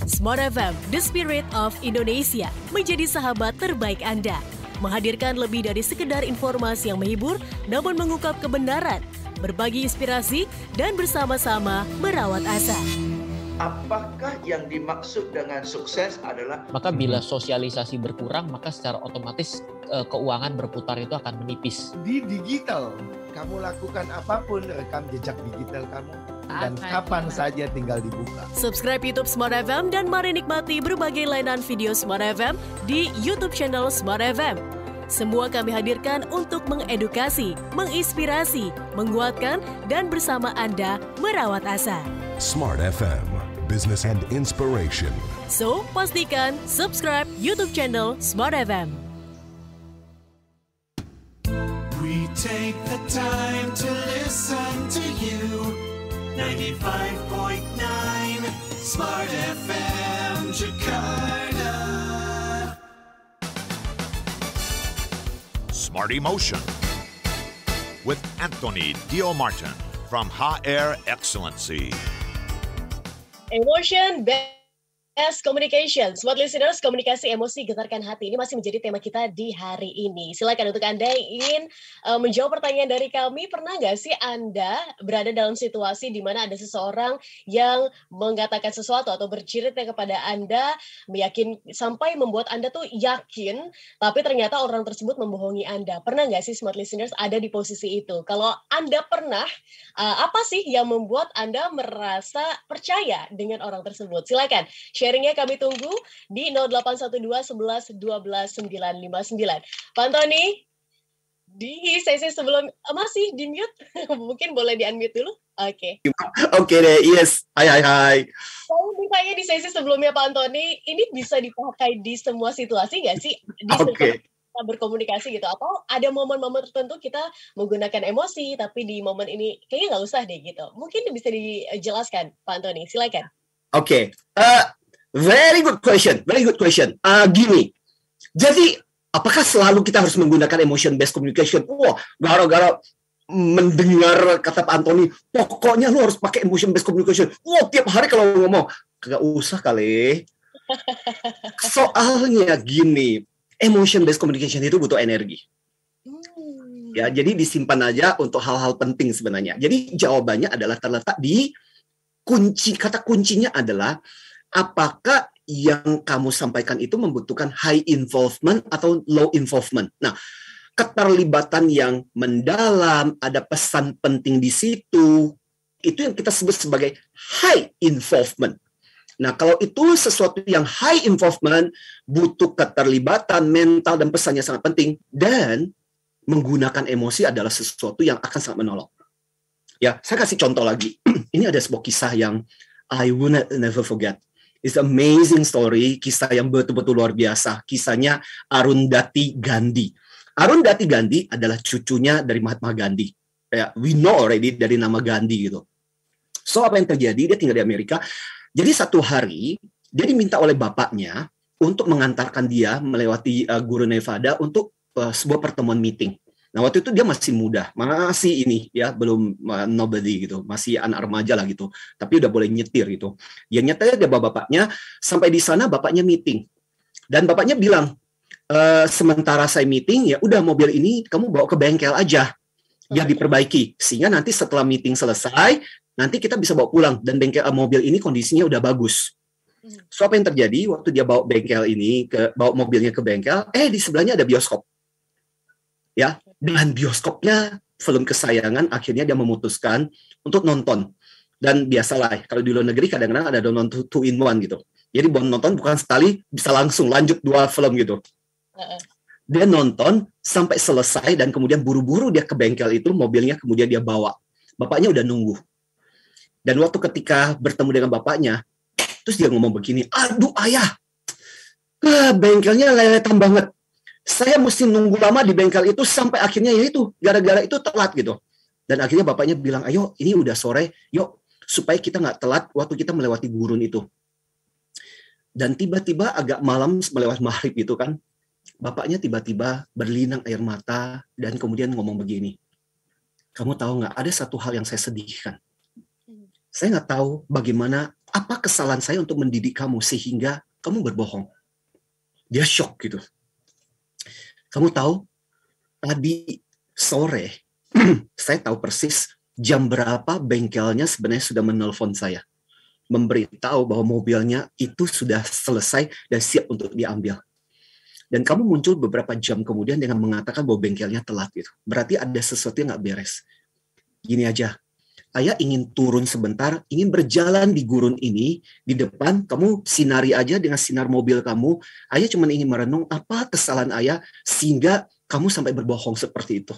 Smart FM, The Spirit of Indonesia, menjadi sahabat terbaik Anda. Menghadirkan lebih dari sekedar informasi yang menghibur, namun mengungkap kebenaran, berbagi inspirasi, dan bersama-sama merawat asa. Apakah yang dimaksud dengan sukses adalah? Maka bila sosialisasi berkurang, maka secara otomatis keuangan berputar itu akan menipis. Di digital, kamu lakukan apapun, rekam jejak digital kamu. Dan kapan saja tinggal dibuka. Subscribe YouTube Smart FM dan mari nikmati berbagai layanan video Smart FM di YouTube channel Smart FM. Semua kami hadirkan untuk mengedukasi, menginspirasi, menguatkan, dan bersama Anda merawat asa. Smart FM, Business and Inspiration. So, pastikan subscribe YouTube channel Smart FM. We take the time to listen to you. 95.9 Smart FM Jakarta. Smart Emotion with Anthony Dio Martin from HR Excellency. Emotion Best Communication. Smart listeners, komunikasi emosi getarkan hati. Ini masih menjadi tema kita di hari ini. Silakan untuk Anda yang ingin menjawab pertanyaan dari kami. Pernah nggak sih Anda berada dalam situasi di mana ada seseorang yang mengatakan sesuatu atau bercerita kepada Anda, sampai membuat Anda tuh yakin, tapi ternyata orang tersebut membohongi Anda. Pernah nggak sih smart listeners ada di posisi itu? Kalau Anda pernah, apa sih yang membuat Anda merasa percaya dengan orang tersebut? Silakan. Sharingnya kami tunggu di 0812 11 12 959. Pak Antoni, di sesi sebelum masih di mute, mungkin boleh di unmute dulu. Oke. Oke deh, yes. Hai. Saya ditanya di sesi sebelumnya Pak Antoni, ini bisa dipakai di semua situasi nggak sih? Kita berkomunikasi gitu, atau ada momen-momen tertentu kita menggunakan emosi, tapi di momen ini kayaknya nggak usah deh gitu. Mungkin bisa dijelaskan Pak Antoni, silakan. Oke. Very good question. Gini, jadi apakah selalu kita harus menggunakan emotion based communication? Wah, gara-gara mendengar kata Pak Antoni, pokoknya lu harus pakai emotion based communication. Wah, tiap hari kalau ngomong, kagak usah kali. Soalnya gini, emotion based communication itu butuh energi. Ya, jadi disimpan aja untuk hal-hal penting sebenarnya. Jadi jawabannya adalah terletak di kata kuncinya adalah apakah yang kamu sampaikan itu membutuhkan high involvement atau low involvement. Nah, keterlibatan yang mendalam, ada pesan penting di situ, itu yang kita sebut sebagai high involvement. Nah, kalau itu sesuatu yang high involvement, butuh keterlibatan mental dan pesannya sangat penting, dan menggunakan emosi adalah sesuatu yang akan sangat menolong. Ya, saya kasih contoh lagi. Ini ada sebuah kisah yang I will never forget. It's an amazing story, kisah yang betul-betul luar biasa. Kisahnya Arundhati Gandhi. Arundhati Gandhi adalah cucunya dari Mahatma Gandhi. Ya, we know already dari nama Gandhi gitu. So, apa yang terjadi? Dia tinggal di Amerika. Jadi satu hari, dia diminta oleh bapaknya untuk mengantarkan dia melewati Guru Nevada untuk sebuah pertemuan meeting. Nah, waktu itu dia masih muda, masih ini ya, belum nobody gitu, masih anak remaja lah gitu, tapi udah boleh nyetir gitu. Dia nyetir, dia bawa bapaknya, sampai di sana bapaknya meeting. Dan bapaknya bilang, sementara saya meeting, ya udah mobil ini kamu bawa ke bengkel aja, biar diperbaiki. Sehingga nanti setelah meeting selesai, nanti kita bisa bawa pulang, dan bengkel mobil ini kondisinya udah bagus. So, apa yang terjadi waktu dia bawa bawa mobilnya ke bengkel, di sebelahnya ada bioskop. Ya, dengan bioskopnya film kesayangan, akhirnya dia memutuskan untuk nonton. Dan biasalah, kalau di luar negeri kadang-kadang ada nonton 2-in-1 gitu. Jadi nonton bukan sekali, bisa langsung lanjut 2 film gitu. Dia nonton sampai selesai dan kemudian buru-buru dia ke bengkel itu, mobilnya kemudian dia bawa. Bapaknya udah nunggu. Dan waktu ketika bertemu dengan bapaknya, terus dia ngomong begini, aduh ayah, bengkelnya leletan banget. Saya mesti nunggu lama di bengkel itu sampai akhirnya ya itu, gara-gara itu telat gitu. Dan akhirnya bapaknya bilang, ayo ini udah sore, yuk supaya kita nggak telat waktu kita melewati gurun itu. Dan tiba-tiba agak malam melewati maghrib gitu kan, bapaknya tiba-tiba berlinang air mata dan kemudian ngomong begini, kamu tahu nggak, ada satu hal yang saya sedihkan. Saya nggak tahu bagaimana, apa kesalahan saya untuk mendidik kamu sehingga kamu berbohong. Dia shock gitu. Kamu tahu, tadi sore, saya tahu persis jam berapa bengkelnya sebenarnya sudah menelpon saya. Memberitahu bahwa mobilnya itu sudah selesai dan siap untuk diambil. Dan kamu muncul beberapa jam kemudian dengan mengatakan bahwa bengkelnya telat gitu. Berarti ada sesuatu yang nggak beres. Gini aja, ayah ingin turun sebentar, ingin berjalan di gurun ini, di depan, kamu sinari aja dengan sinar mobil kamu, ayah cuma ingin merenung apa kesalahan ayah, sehingga kamu sampai berbohong seperti itu.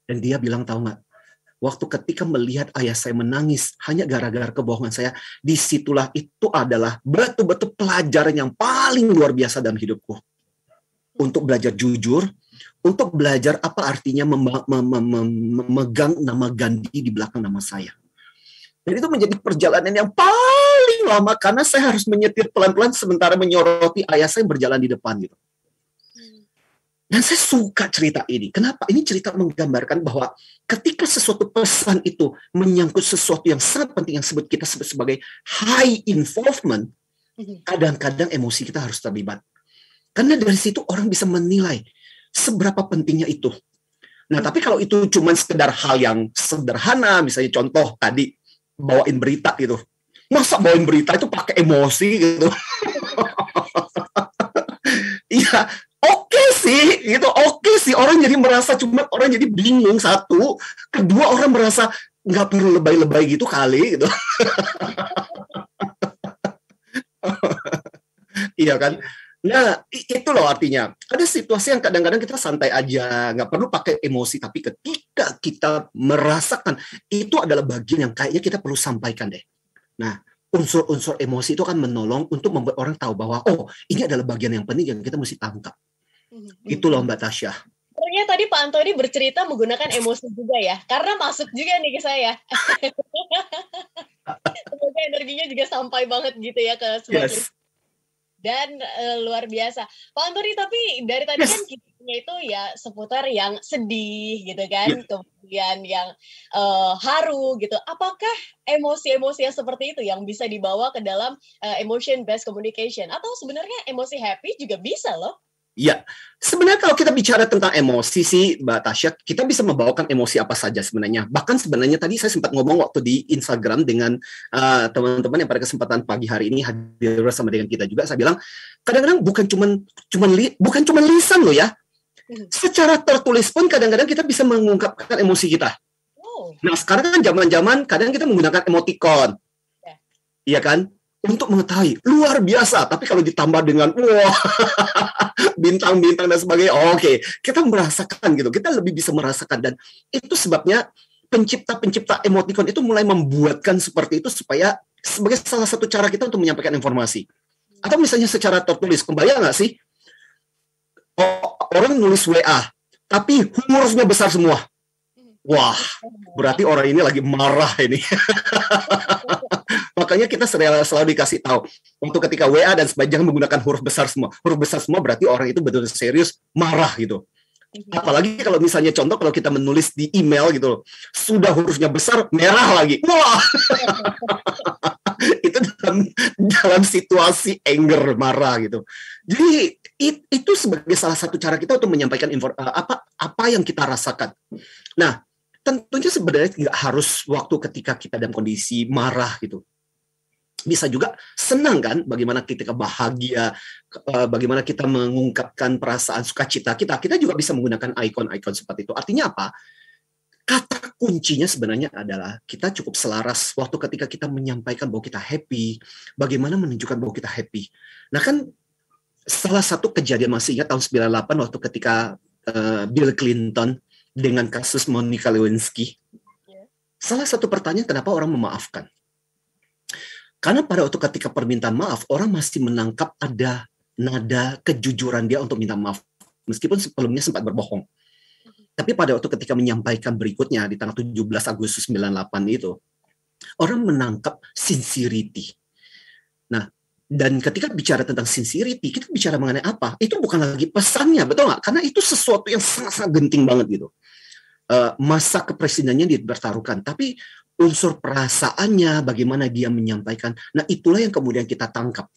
Dan dia bilang, tahu nggak, waktu ketika melihat ayah saya menangis, hanya gara-gara kebohongan saya, disitulah itu adalah betul-betul pelajaran yang paling luar biasa dalam hidupku. Untuk belajar jujur, untuk belajar apa artinya memegang nama Gandhi di belakang nama saya. Dan itu menjadi perjalanan yang paling lama karena saya harus menyetir pelan-pelan sementara menyoroti ayah saya berjalan di depan gitu. Dan saya suka cerita ini. Kenapa? Ini cerita menggambarkan bahwa ketika sesuatu pesan itu menyangkut sesuatu yang sangat penting yang kita sebut sebagai high involvement, kadang-kadang emosi kita harus terlibat. Karena dari situ orang bisa menilai seberapa pentingnya itu. Nah, tapi kalau itu cuma sekedar hal yang sederhana, misalnya contoh tadi bawain berita gitu. Masa bawain berita itu pakai emosi gitu? Iya, oke sih. Orang jadi merasa orang jadi bingung satu, kedua orang merasa nggak perlu lebay-lebay gitu kali gitu. Iya kan? Nah, itu loh artinya. Ada situasi yang kadang-kadang kita santai aja, nggak perlu pakai emosi. Tapi ketika kita merasakan, itu adalah bagian yang kayaknya kita perlu sampaikan deh. Nah, unsur-unsur emosi itu kan menolong untuk membuat orang tahu bahwa, oh, ini adalah bagian yang penting yang kita mesti tangkap. Itu loh Mbak Tasya. Sebenarnya tadi Pak Antoni bercerita menggunakan emosi juga ya, karena masuk juga nih ke saya. Semoga energinya juga sampai banget gitu ya ke semua. Yes. Dan luar biasa. Pak Antoni, tapi dari tadi kan kisahnya itu ya seputar yang sedih gitu kan, kemudian yang haru gitu. Apakah emosi-emosi yang seperti itu yang bisa dibawa ke dalam emotion based communication? Atau sebenarnya emosi happy juga bisa loh? Ya, sebenarnya kalau kita bicara tentang emosi sih, Mbak Tasya, kita bisa membawakan emosi apa saja sebenarnya. Bahkan sebenarnya tadi saya sempat ngomong waktu di Instagram dengan teman-teman yang pada kesempatan pagi hari ini hadir bersama dengan kita juga. Saya bilang, kadang-kadang bukan cuman lisan loh ya. Secara tertulis pun kadang-kadang kita bisa mengungkapkan emosi kita. Nah, sekarang kan zaman-zaman kadang kita menggunakan emoticon. Iya kan? Untuk mengetahui luar biasa, tapi kalau ditambah dengan wah bintang-bintang dan sebagainya, oke, kita merasakan gitu, kita lebih bisa merasakan, dan itu sebabnya pencipta emoticon itu mulai membuatkan seperti itu supaya sebagai salah satu cara kita untuk menyampaikan informasi. Atau misalnya secara tertulis, kebayang nggak sih orang nulis WA tapi hurufnya besar semua? Wah, berarti orang ini lagi marah ini. Makanya kita selalu dikasih tahu untuk ketika WA dan sebaiknya menggunakan huruf besar semua. Huruf besar semua berarti orang itu betul-betul serius marah gitu. Apalagi kalau misalnya contoh kalau kita menulis di email gitu, sudah hurufnya besar, merah lagi. Wah, itu dalam situasi anger, marah gitu. Jadi itu sebagai salah satu cara kita untuk menyampaikan apa yang kita rasakan. Nah, tentunya sebenarnya nggak harus waktu ketika kita dalam kondisi marah gitu. Bisa juga senang kan, bagaimana kita bahagia, bagaimana kita mengungkapkan perasaan sukacita kita. Kita juga bisa menggunakan ikon-ikon seperti itu. Artinya apa? Kata kuncinya sebenarnya adalah kita cukup selaras waktu ketika kita menyampaikan bahwa kita happy, bagaimana menunjukkan bahwa kita happy. Nah kan salah satu kejadian masih ingat tahun 98 waktu ketika Bill Clinton dengan kasus Monica Lewinsky. Salah satu pertanyaan kenapa orang memaafkan. Karena pada waktu ketika permintaan maaf, orang masih menangkap ada nada kejujuran dia untuk minta maaf. Meskipun sebelumnya sempat berbohong. Tapi pada waktu ketika menyampaikan berikutnya di tanggal 17 Agustus 98 itu, orang menangkap sincerity. Nah, dan ketika bicara tentang sincerity, kita bicara mengenai apa? Itu bukan lagi pesannya, betul nggak? Karena itu sesuatu yang sangat-sangat genting banget gitu. Masa kepresidenannya dipertaruhkan, tapi unsur perasaannya, bagaimana dia menyampaikan. Nah, itulah yang kemudian kita tangkap.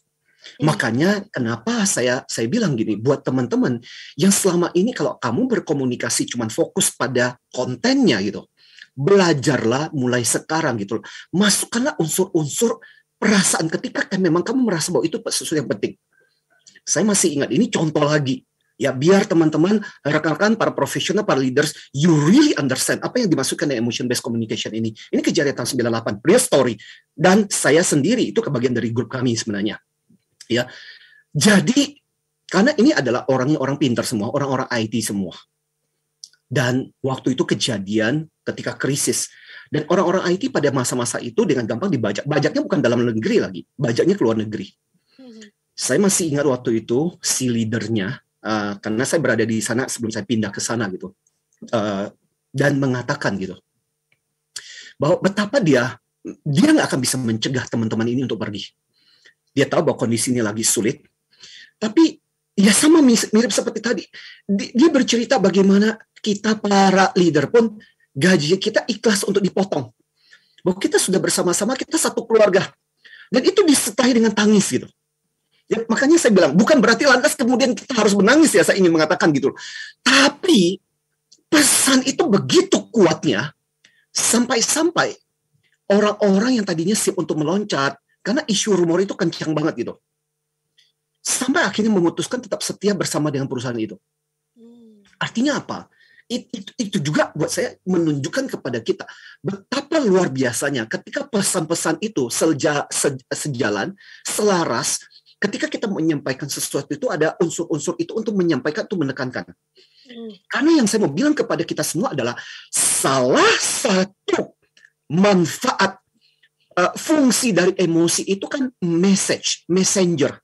Makanya kenapa saya bilang gini, buat teman-teman yang selama ini kalau kamu berkomunikasi cuma fokus pada kontennya gitu, belajarlah mulai sekarang gitu. Masukkanlah unsur-unsur perasaan ketika memang kamu merasa bahwa itu sesuatu yang penting. Saya masih ingat, ini contoh lagi. Ya, biar teman-teman, rekan-rekan, para profesional, para leaders, you really understand apa yang dimaksudkan dengan emotion-based communication ini. Ini kejadian tahun 98, real story. Dan saya sendiri, itu kebagian dari grup kami sebenarnya. Ya, jadi, karena ini adalah orang pintar semua, orang-orang IT semua. Dan waktu itu kejadian ketika krisis. Dan orang-orang IT pada masa-masa itu dengan gampang dibajak. Bajaknya bukan dalam negeri lagi, bajaknya ke luar negeri. Saya masih ingat waktu itu, si leadernya, karena saya berada di sana sebelum saya pindah ke sana gitu, dan mengatakan gitu bahwa betapa dia nggak akan bisa mencegah teman-teman ini untuk pergi. Dia tahu bahwa kondisi ini lagi sulit, tapi ya sama mirip seperti tadi. Dia bercerita bagaimana kita para leader pun gaji kita ikhlas untuk dipotong, bahwa kita sudah bersama-sama, kita satu keluarga, dan itu disertai dengan tangis gitu. Ya, makanya saya bilang, bukan berarti lantas kemudian kita harus menangis ya, saya ingin mengatakan gitu. Tapi pesan itu begitu kuatnya, sampai-sampai orang-orang yang tadinya siap untuk meloncat, karena isu rumor itu kencang banget gitu, sampai akhirnya memutuskan tetap setia bersama dengan perusahaan itu. Artinya apa? Itu juga buat saya menunjukkan kepada kita betapa luar biasanya ketika pesan-pesan itu sejalan, selaras. Ketika kita menyampaikan sesuatu itu ada unsur-unsur itu untuk menyampaikan, untuk menekankan. Karena yang saya mau bilang kepada kita semua adalah salah satu manfaat fungsi dari emosi itu kan messenger.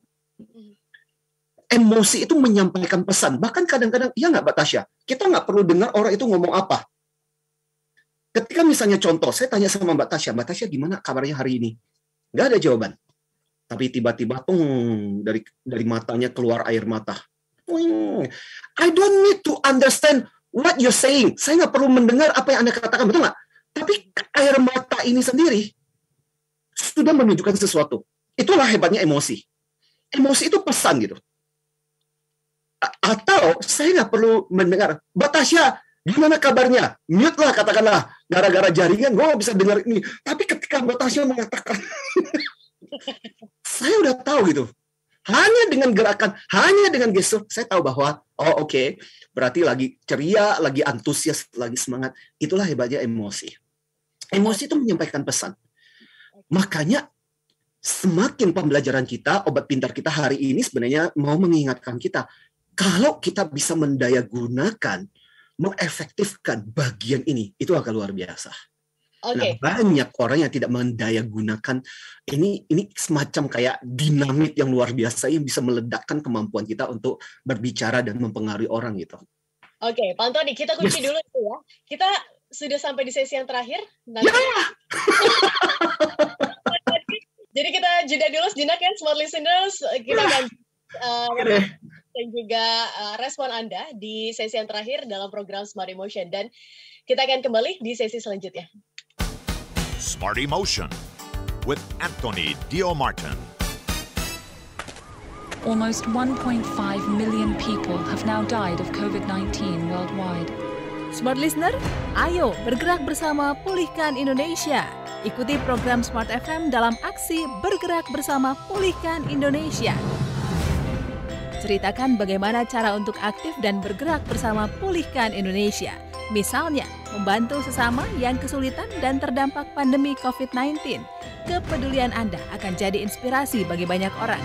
Emosi itu menyampaikan pesan. Bahkan kadang-kadang, ya nggak Mbak Tasya, kita nggak perlu dengar orang itu ngomong apa. Ketika misalnya contoh, saya tanya sama Mbak Tasya gimana kabarnya hari ini? Nggak ada jawaban. Tapi tiba-tiba dari matanya keluar air mata. I don't need to understand what you're saying. Saya nggak perlu mendengar apa yang Anda katakan, betul nggak? Tapi air mata ini sendiri sudah menunjukkan sesuatu. Itulah hebatnya emosi. Emosi itu pesan gitu. Atau saya nggak perlu mendengar, Mbak Tasya, gimana kabarnya? Mute lah katakanlah, gara-gara jaringan gue nggak bisa dengar ini. Tapi ketika Mbak Tasya mengatakan, saya udah tahu gitu. Hanya dengan gerakan, hanya dengan gestur, saya tahu bahwa, oh oke, berarti lagi ceria, lagi antusias, lagi semangat. Itulah hebatnya emosi. Emosi itu menyampaikan pesan. Makanya semakin pembelajaran kita, obat pintar kita hari ini sebenarnya mau mengingatkan kita, kalau kita bisa mendayagunakan, mengefektifkan bagian ini, itu akan luar biasa. Nah, banyak orang yang tidak mendayagunakan ini semacam kayak dinamit yang luar biasa yang bisa meledakkan kemampuan kita untuk berbicara dan mempengaruhi orang gitu. Oke, Pak Antoni, kita kunci dulu itu ya. Kita sudah sampai di sesi yang terakhir. Jadi kita jeda dulu sejenak ya, smart listeners. Kita akan dan juga respon Anda di sesi yang terakhir dalam program Smart Emotion. Dan kita akan kembali di sesi selanjutnya. Smart Emotion with Anthony Dio Martin. Almost 1.5 million people have now died of COVID-19 worldwide. Smart Listener, ayo bergerak bersama pulihkan Indonesia. Ikuti program Smart FM dalam aksi Bergerak Bersama Pulihkan Indonesia. Ceritakan bagaimana cara untuk aktif dan bergerak bersama pulihkan Indonesia. Misalnya, membantu sesama yang kesulitan dan terdampak pandemi COVID-19. Kepedulian Anda akan jadi inspirasi bagi banyak orang.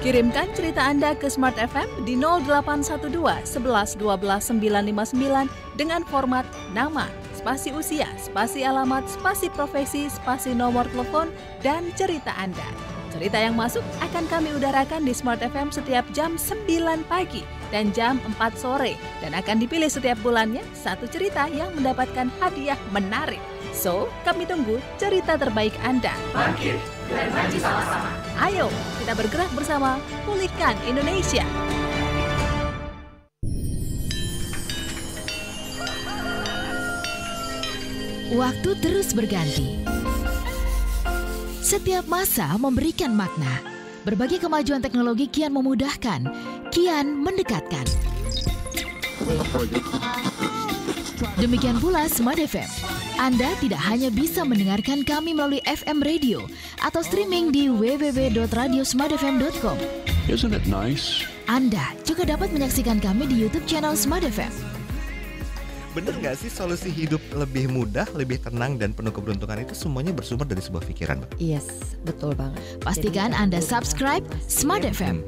Kirimkan cerita Anda ke Smart FM di 0812 11 12 959 dengan format nama, spasi usia, spasi alamat, spasi profesi, spasi nomor telepon, dan cerita Anda. Cerita yang masuk akan kami udarakan di Smart FM setiap jam 9 pagi dan jam 4 sore. Dan akan dipilih setiap bulannya satu cerita yang mendapatkan hadiah menarik. So, kami tunggu cerita terbaik Anda. Bangkit dan maju sama-sama. Ayo, kita bergerak bersama pulihkan Indonesia. Waktu terus berganti. Setiap masa memberikan makna. Berbagai kemajuan teknologi kian memudahkan, kian mendekatkan. Demikian pula Smart FM. Anda tidak hanya bisa mendengarkan kami melalui FM radio atau streaming di www.radiosmartfm.com. Isn't it nice? Anda juga dapat menyaksikan kami di YouTube channel Smart FM. Bener nggak sih solusi hidup lebih mudah, lebih tenang, dan penuh keberuntungan itu semuanya bersumber dari sebuah pikiran? Yes, betul banget. Pastikan Anda subscribe Smart FM.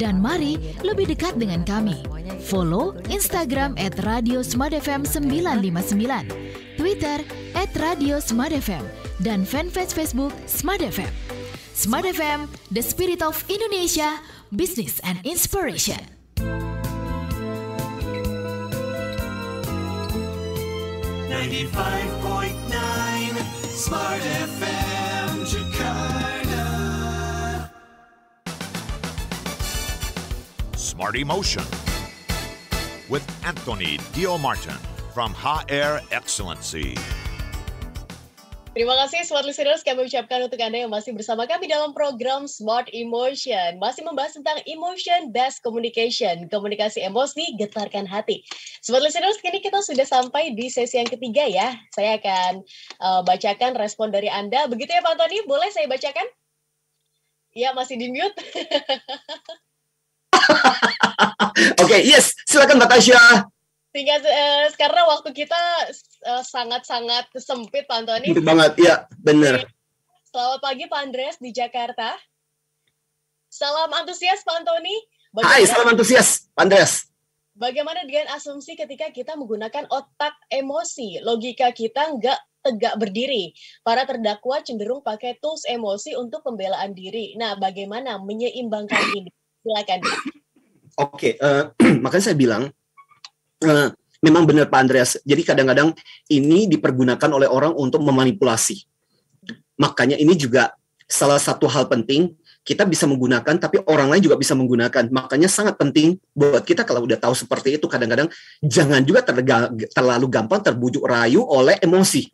Dan mari lebih dekat dengan kami. Follow Instagram @radiosmartfm959, Twitter @radiosmartfm, dan fanpage Facebook Smart FM. Smart FM, the spirit of Indonesia, business and inspiration. Smart FM Jakarta. Smart Emotion with Anthony Dio Martin from HR Excellency. Terima kasih Smart Listeners, kami ucapkan untuk Anda yang masih bersama kami dalam program Smart Emotion. Masih membahas tentang Emotion Based Communication, komunikasi emosi, getarkan hati. Smart Listeners, kini kita sudah sampai di sesi yang ketiga ya. Saya akan bacakan respon dari Anda. Begitu ya Pak Tony, boleh saya bacakan? Ya, masih di mute. Oke, yes, silakan Mbak Tasya. Sehingga karena waktu kita sangat-sangat sempit, Pak Antoni. Sempit banget, ya, benar. Selamat pagi Pak Andreas di Jakarta. Salam antusias Pak Antoni. Hai, salam antusias Pak Andreas. Bagaimana dengan asumsi ketika kita menggunakan otak emosi? Logika kita nggak tegak berdiri. Para terdakwa cenderung pakai tools emosi untuk pembelaan diri. Nah, bagaimana menyeimbangkan ini? Silakan. Oke, makanya saya bilang, memang benar Pak Andreas. Jadi kadang-kadang ini dipergunakan oleh orang untuk memanipulasi. Makanya ini juga salah satu hal penting. Kita bisa menggunakan, tapi orang lain juga bisa menggunakan. Makanya sangat penting buat kita kalau udah tahu seperti itu, kadang-kadang jangan juga terlalu gampang terbujuk rayu oleh emosi.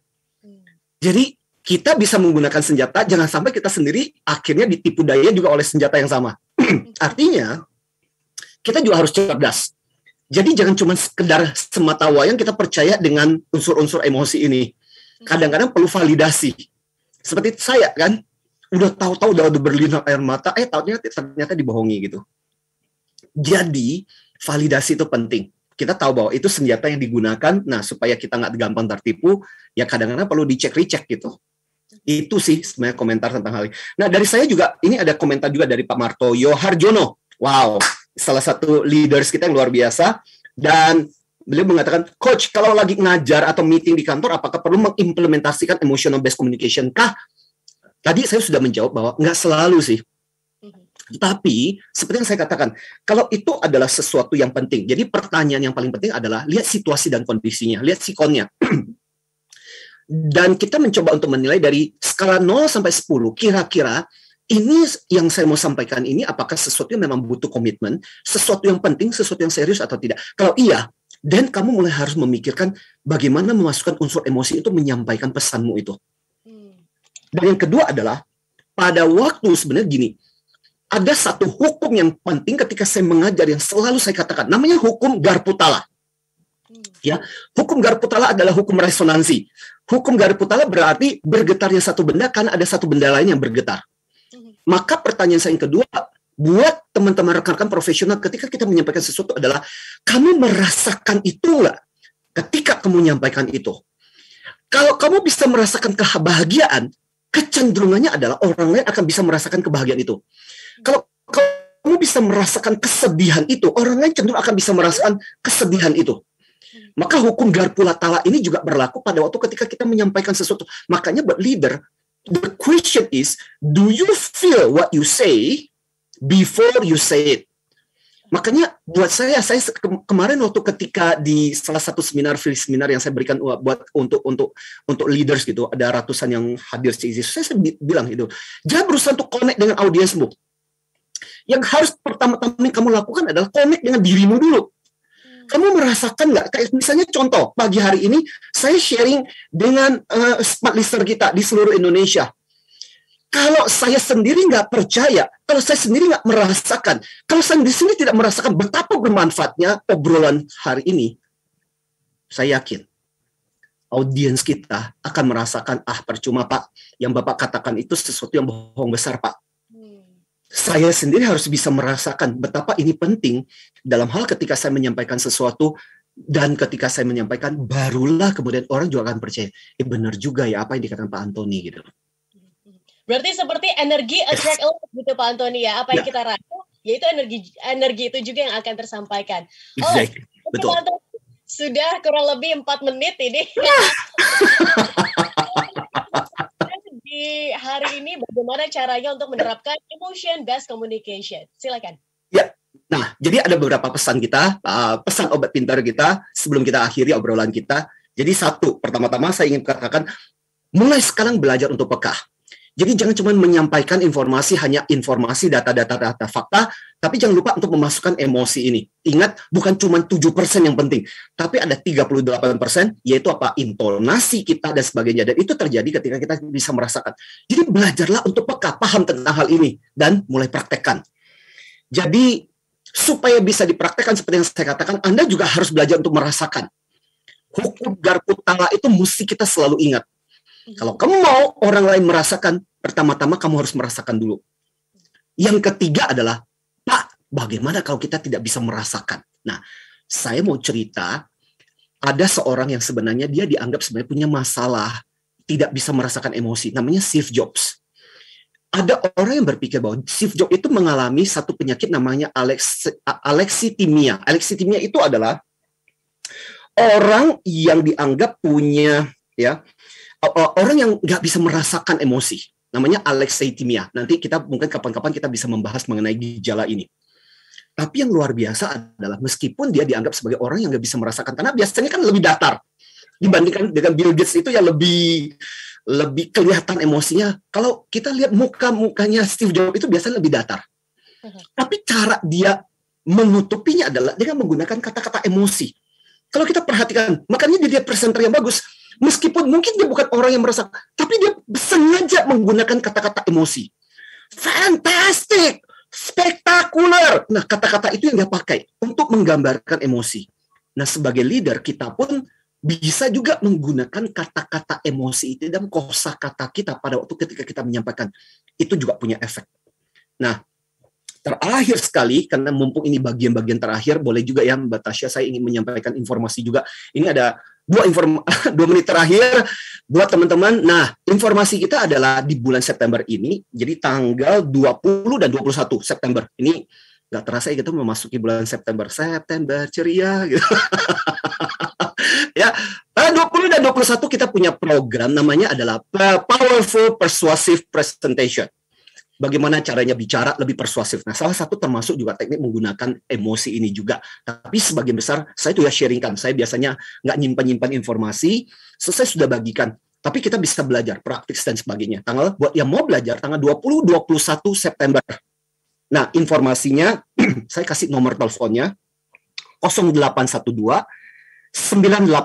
Jadi kita bisa menggunakan senjata, jangan sampai kita sendiri akhirnya ditipu daya juga oleh senjata yang sama. Artinya, kita juga harus cerdas. Jadi jangan cuma sekedar semata wayang kita percaya dengan unsur-unsur emosi ini. Kadang-kadang perlu validasi. Seperti saya kan, udah tahu-tahu udah berlinang air mata, ternyata dibohongi gitu. Jadi validasi itu penting. Kita tahu bahwa itu senjata yang digunakan, nah supaya kita nggak gampang tertipu, ya kadang-kadang perlu dicek-recek gitu. Itu sih sebenarnya komentar tentang hal ini. Nah dari saya juga, ini ada komentar juga dari Pak Martoyo Harjono. Wow, salah satu leaders kita yang luar biasa. Dan beliau mengatakan, Coach, kalau lagi ngajar atau meeting di kantor, apakah perlu mengimplementasikan emotional based communication kah? Tadi saya sudah menjawab bahwa nggak selalu sih. Tapi, seperti yang saya katakan, kalau itu adalah sesuatu yang penting. Jadi pertanyaan yang paling penting adalah, lihat situasi dan kondisinya, lihat sikonnya. Dan kita mencoba untuk menilai dari skala 0 sampai 10, kira-kira ini yang saya mau sampaikan ini apakah sesuatu yang memang butuh komitmen, sesuatu yang penting, sesuatu yang serius atau tidak. Kalau iya, dan kamu mulai harus memikirkan bagaimana memasukkan unsur emosi itu menyampaikan pesanmu itu. Dan yang kedua adalah, pada waktu sebenarnya gini, ada satu hukum yang penting ketika saya mengajar yang selalu saya katakan, namanya hukum Garputala. Ya, hukum Garputala adalah hukum resonansi. Hukum Garputala berarti bergetarnya satu benda karena ada satu benda lain yang bergetar. Maka pertanyaan saya yang kedua, buat teman-teman rekan-rekan profesional ketika kita menyampaikan sesuatu adalah, kamu merasakan itu nggak ketika kamu menyampaikan itu? Kalau kamu bisa merasakan kebahagiaan, kecenderungannya adalah orang lain akan bisa merasakan kebahagiaan itu. Kalau kamu bisa merasakan kesedihan itu, orang lain cenderung akan bisa merasakan kesedihan itu. Maka hukum Garputala ini juga berlaku pada waktu ketika kita menyampaikan sesuatu. Makanya buat leader, the question is, do you feel what you say before you say it? Makanya buat saya kemarin waktu ketika di salah satu free seminar yang saya berikan buat untuk leaders gitu, ada ratusan yang hadir di situ. Saya bilang itu, jangan berusaha untuk connect dengan audiensmu. Yang harus pertama-tama kamu lakukan adalah connect dengan dirimu dulu. Kamu merasakan nggak? Kayak misalnya contoh, pagi hari ini saya sharing dengan smart listener kita di seluruh Indonesia. Kalau saya sendiri nggak percaya, kalau saya sendiri nggak merasakan, kalau saya di sini tidak merasakan betapa bermanfaatnya obrolan hari ini, saya yakin audiens kita akan merasakan, percuma Pak, yang Bapak katakan itu sesuatu yang bohong besar Pak. Saya sendiri harus bisa merasakan betapa ini penting dalam hal ketika saya menyampaikan sesuatu, dan ketika saya menyampaikan, barulah kemudian orang juga akan percaya, benar juga ya apa yang dikatakan Pak Antoni gitu. Berarti seperti energi attract a lot gitu Pak Antoni ya, apa yang kita rasa, yaitu energi itu juga yang akan tersampaikan. Exactly. Betul. Pak Antoni, sudah kurang lebih 4 menit ini. Di hari ini bagaimana caranya untuk menerapkan emotion based communication? Silakan. Ya, nah jadi ada beberapa pesan kita, pesan obat pintar kita sebelum kita akhiri obrolan kita. Jadi satu, pertama-tama saya ingin katakan, mulai sekarang belajar untuk peka. Jadi jangan cuma menyampaikan informasi, hanya informasi, data fakta, tapi jangan lupa untuk memasukkan emosi ini. Ingat, bukan cuma 7% yang penting, tapi ada 38%, yaitu apa? Intonasi kita dan sebagainya. Dan itu terjadi ketika kita bisa merasakan. Jadi belajarlah untuk peka, paham tentang hal ini, dan mulai praktekkan. Jadi, supaya bisa dipraktekkan seperti yang saya katakan, Anda juga harus belajar untuk merasakan. Hukum Garputala itu mesti kita selalu ingat. Kalau kamu mau orang lain merasakan, pertama-tama kamu harus merasakan dulu. Yang ketiga adalah, Pak, bagaimana kalau kita tidak bisa merasakan? Nah, saya mau cerita, ada seorang yang sebenarnya dia dianggap sebenarnya punya masalah, tidak bisa merasakan emosi, namanya Steve Jobs. Ada orang yang berpikir bahwa Steve Jobs itu mengalami satu penyakit namanya alexithymia. Alexithymia itu adalah orang yang dianggap punya, orang yang nggak bisa merasakan emosi, namanya alexithymia. Nanti kita mungkin kapan-kapan kita bisa membahas mengenai gejala ini. Tapi yang luar biasa adalah meskipun dia dianggap sebagai orang yang nggak bisa merasakan, karena biasanya kan lebih datar dibandingkan dengan Bill Gates itu yang lebih kelihatan emosinya. Kalau kita lihat mukanya Steve Jobs itu biasanya lebih datar. Tapi cara dia menutupinya adalah dengan menggunakan kata-kata emosi. Kalau kita perhatikan, makanya dia presenter yang bagus. Meskipun mungkin dia bukan orang yang merasa, tapi dia sengaja menggunakan kata-kata emosi. Fantastic, spektakuler. Nah, kata-kata itu yang dia pakai untuk menggambarkan emosi. Nah, sebagai leader kita pun bisa juga menggunakan kata-kata emosi itu dalam kosakata kita pada waktu ketika kita menyampaikan. Itu juga punya efek. Nah, terakhir sekali, karena mumpung ini bagian-bagian terakhir, boleh juga ya Mbak Tasya, saya ingin menyampaikan informasi juga. Ini ada 2 menit terakhir buat teman-teman. Nah, informasi kita adalah di bulan September ini, jadi tanggal 20 dan 21 September. Ini nggak terasa ya kita memasuki bulan September. September ceria gitu. Ya, 20 dan 21 kita punya program namanya adalah Powerful Persuasive Presentation. Bagaimana caranya bicara lebih persuasif. Nah, salah satu termasuk juga teknik menggunakan emosi ini juga. Tapi sebagian besar saya tuh ya sharingkan. Saya biasanya nggak nyimpan informasi, selesai sudah bagikan. Tapi kita bisa belajar, praktis dan sebagainya. Tanggal buat yang mau belajar tanggal 20-21 September. Nah, informasinya saya kasih nomor teleponnya 0812 9805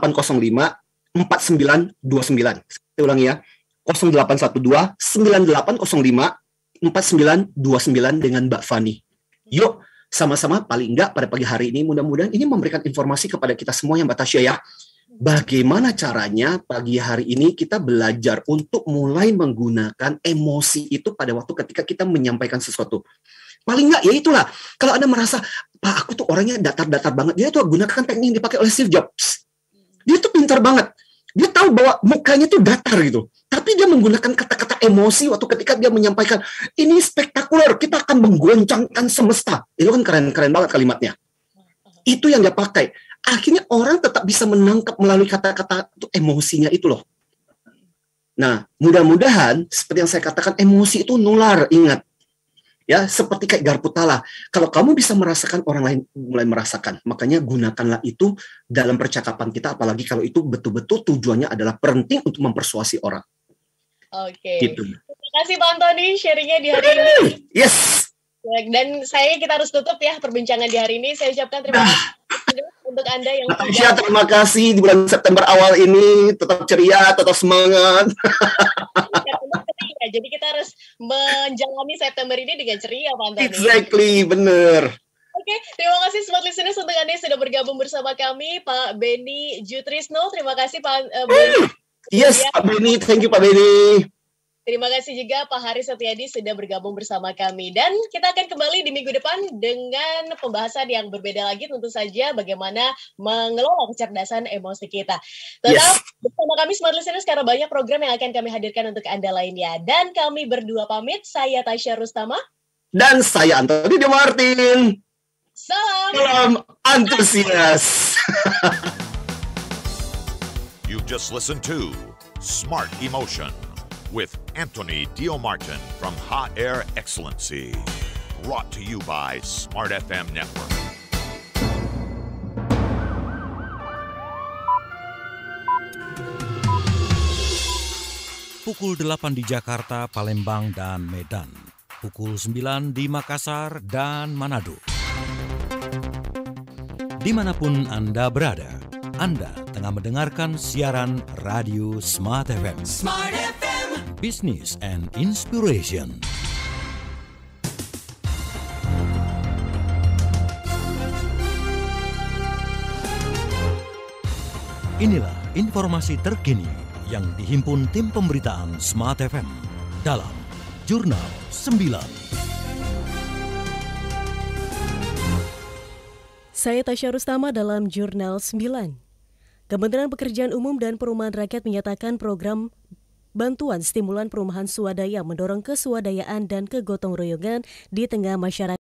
4929. Saya ulangi ya. 0812 9805 4929 dengan Mbak Fani. Yuk, sama-sama paling enggak pada pagi hari ini mudah-mudahan ini memberikan informasi kepada kita semua yang Mbak Tasya ya. Bagaimana caranya pagi hari ini kita belajar untuk mulai menggunakan emosi itu pada waktu ketika kita menyampaikan sesuatu. Paling enggak ya itulah. Kalau Anda merasa, Pak aku tuh orangnya datar-datar banget. Dia tuh gunakan teknik yang dipakai oleh Steve Jobs. Dia tuh pintar banget. Dia tahu bahwa mukanya tuh datar gitu. Tapi dia menggunakan kata-kata emosi waktu ketika dia menyampaikan, ini spektakuler, kita akan menggoncangkan semesta. Itu kan keren-keren banget kalimatnya. Itu yang dia pakai. Akhirnya orang tetap bisa menangkap melalui kata-kata itu emosinya itu loh. Nah, mudah-mudahan seperti yang saya katakan, emosi itu nular, ingat. Ya, seperti kayak garpu tala. Kalau kamu bisa merasakan, orang lain mulai merasakan. Makanya gunakanlah itu dalam percakapan kita, apalagi kalau itu betul-betul tujuannya adalah penting untuk mempersuasi orang. Oke. Gitu. Terima kasih Pak Antoni sharingnya di hari ini. Yes. Dan kita harus tutup ya perbincangan di hari ini. Saya ucapkan terima kasih untuk Anda yang Tasya, terima kasih di bulan September awal ini. Tetap ceria, tetap semangat. Jadi kita harus menjalani September ini dengan ceria, Pak Antoni. Exactly, bener. Oke, terima kasih Smart Listeners untuk Anda yang sudah bergabung bersama kami, Pak Benny Jutrisno. Terima kasih Pak Benny. Yes, Pak Benny. Thank you, Pak Benny. Terima kasih juga Pak Haris Setiadi sudah bergabung bersama kami. Dan kita akan kembali di minggu depan dengan pembahasan yang berbeda lagi, tentu saja bagaimana mengelola kecerdasan emosi kita. Tetap bersama kami Smart Listeners karena banyak program yang akan kami hadirkan untuk Anda lainnya. Dan kami berdua pamit, saya Tasya Rustama. Dan saya Antoni Dio Martin. Salam antusias. You just listened to Smart Emotion with Anthony Dio Martin from Hot Air Excellency. Brought to you by Smart FM Network. Pukul 8 di Jakarta, Palembang, dan Medan. Pukul 9 di Makassar dan Manado. Dimanapun Anda berada, Anda tengah mendengarkan siaran Radio Smart FM. Smart FM. Business and Inspiration. Inilah informasi terkini yang dihimpun tim pemberitaan Smart FM dalam Jurnal 9. Saya Tasya Rustama dalam Jurnal 9. Kementerian Pekerjaan Umum dan Perumahan Rakyat menyatakan program bantuan stimulan perumahan swadaya mendorong keswadayaan dan kegotong royongan di tengah masyarakat.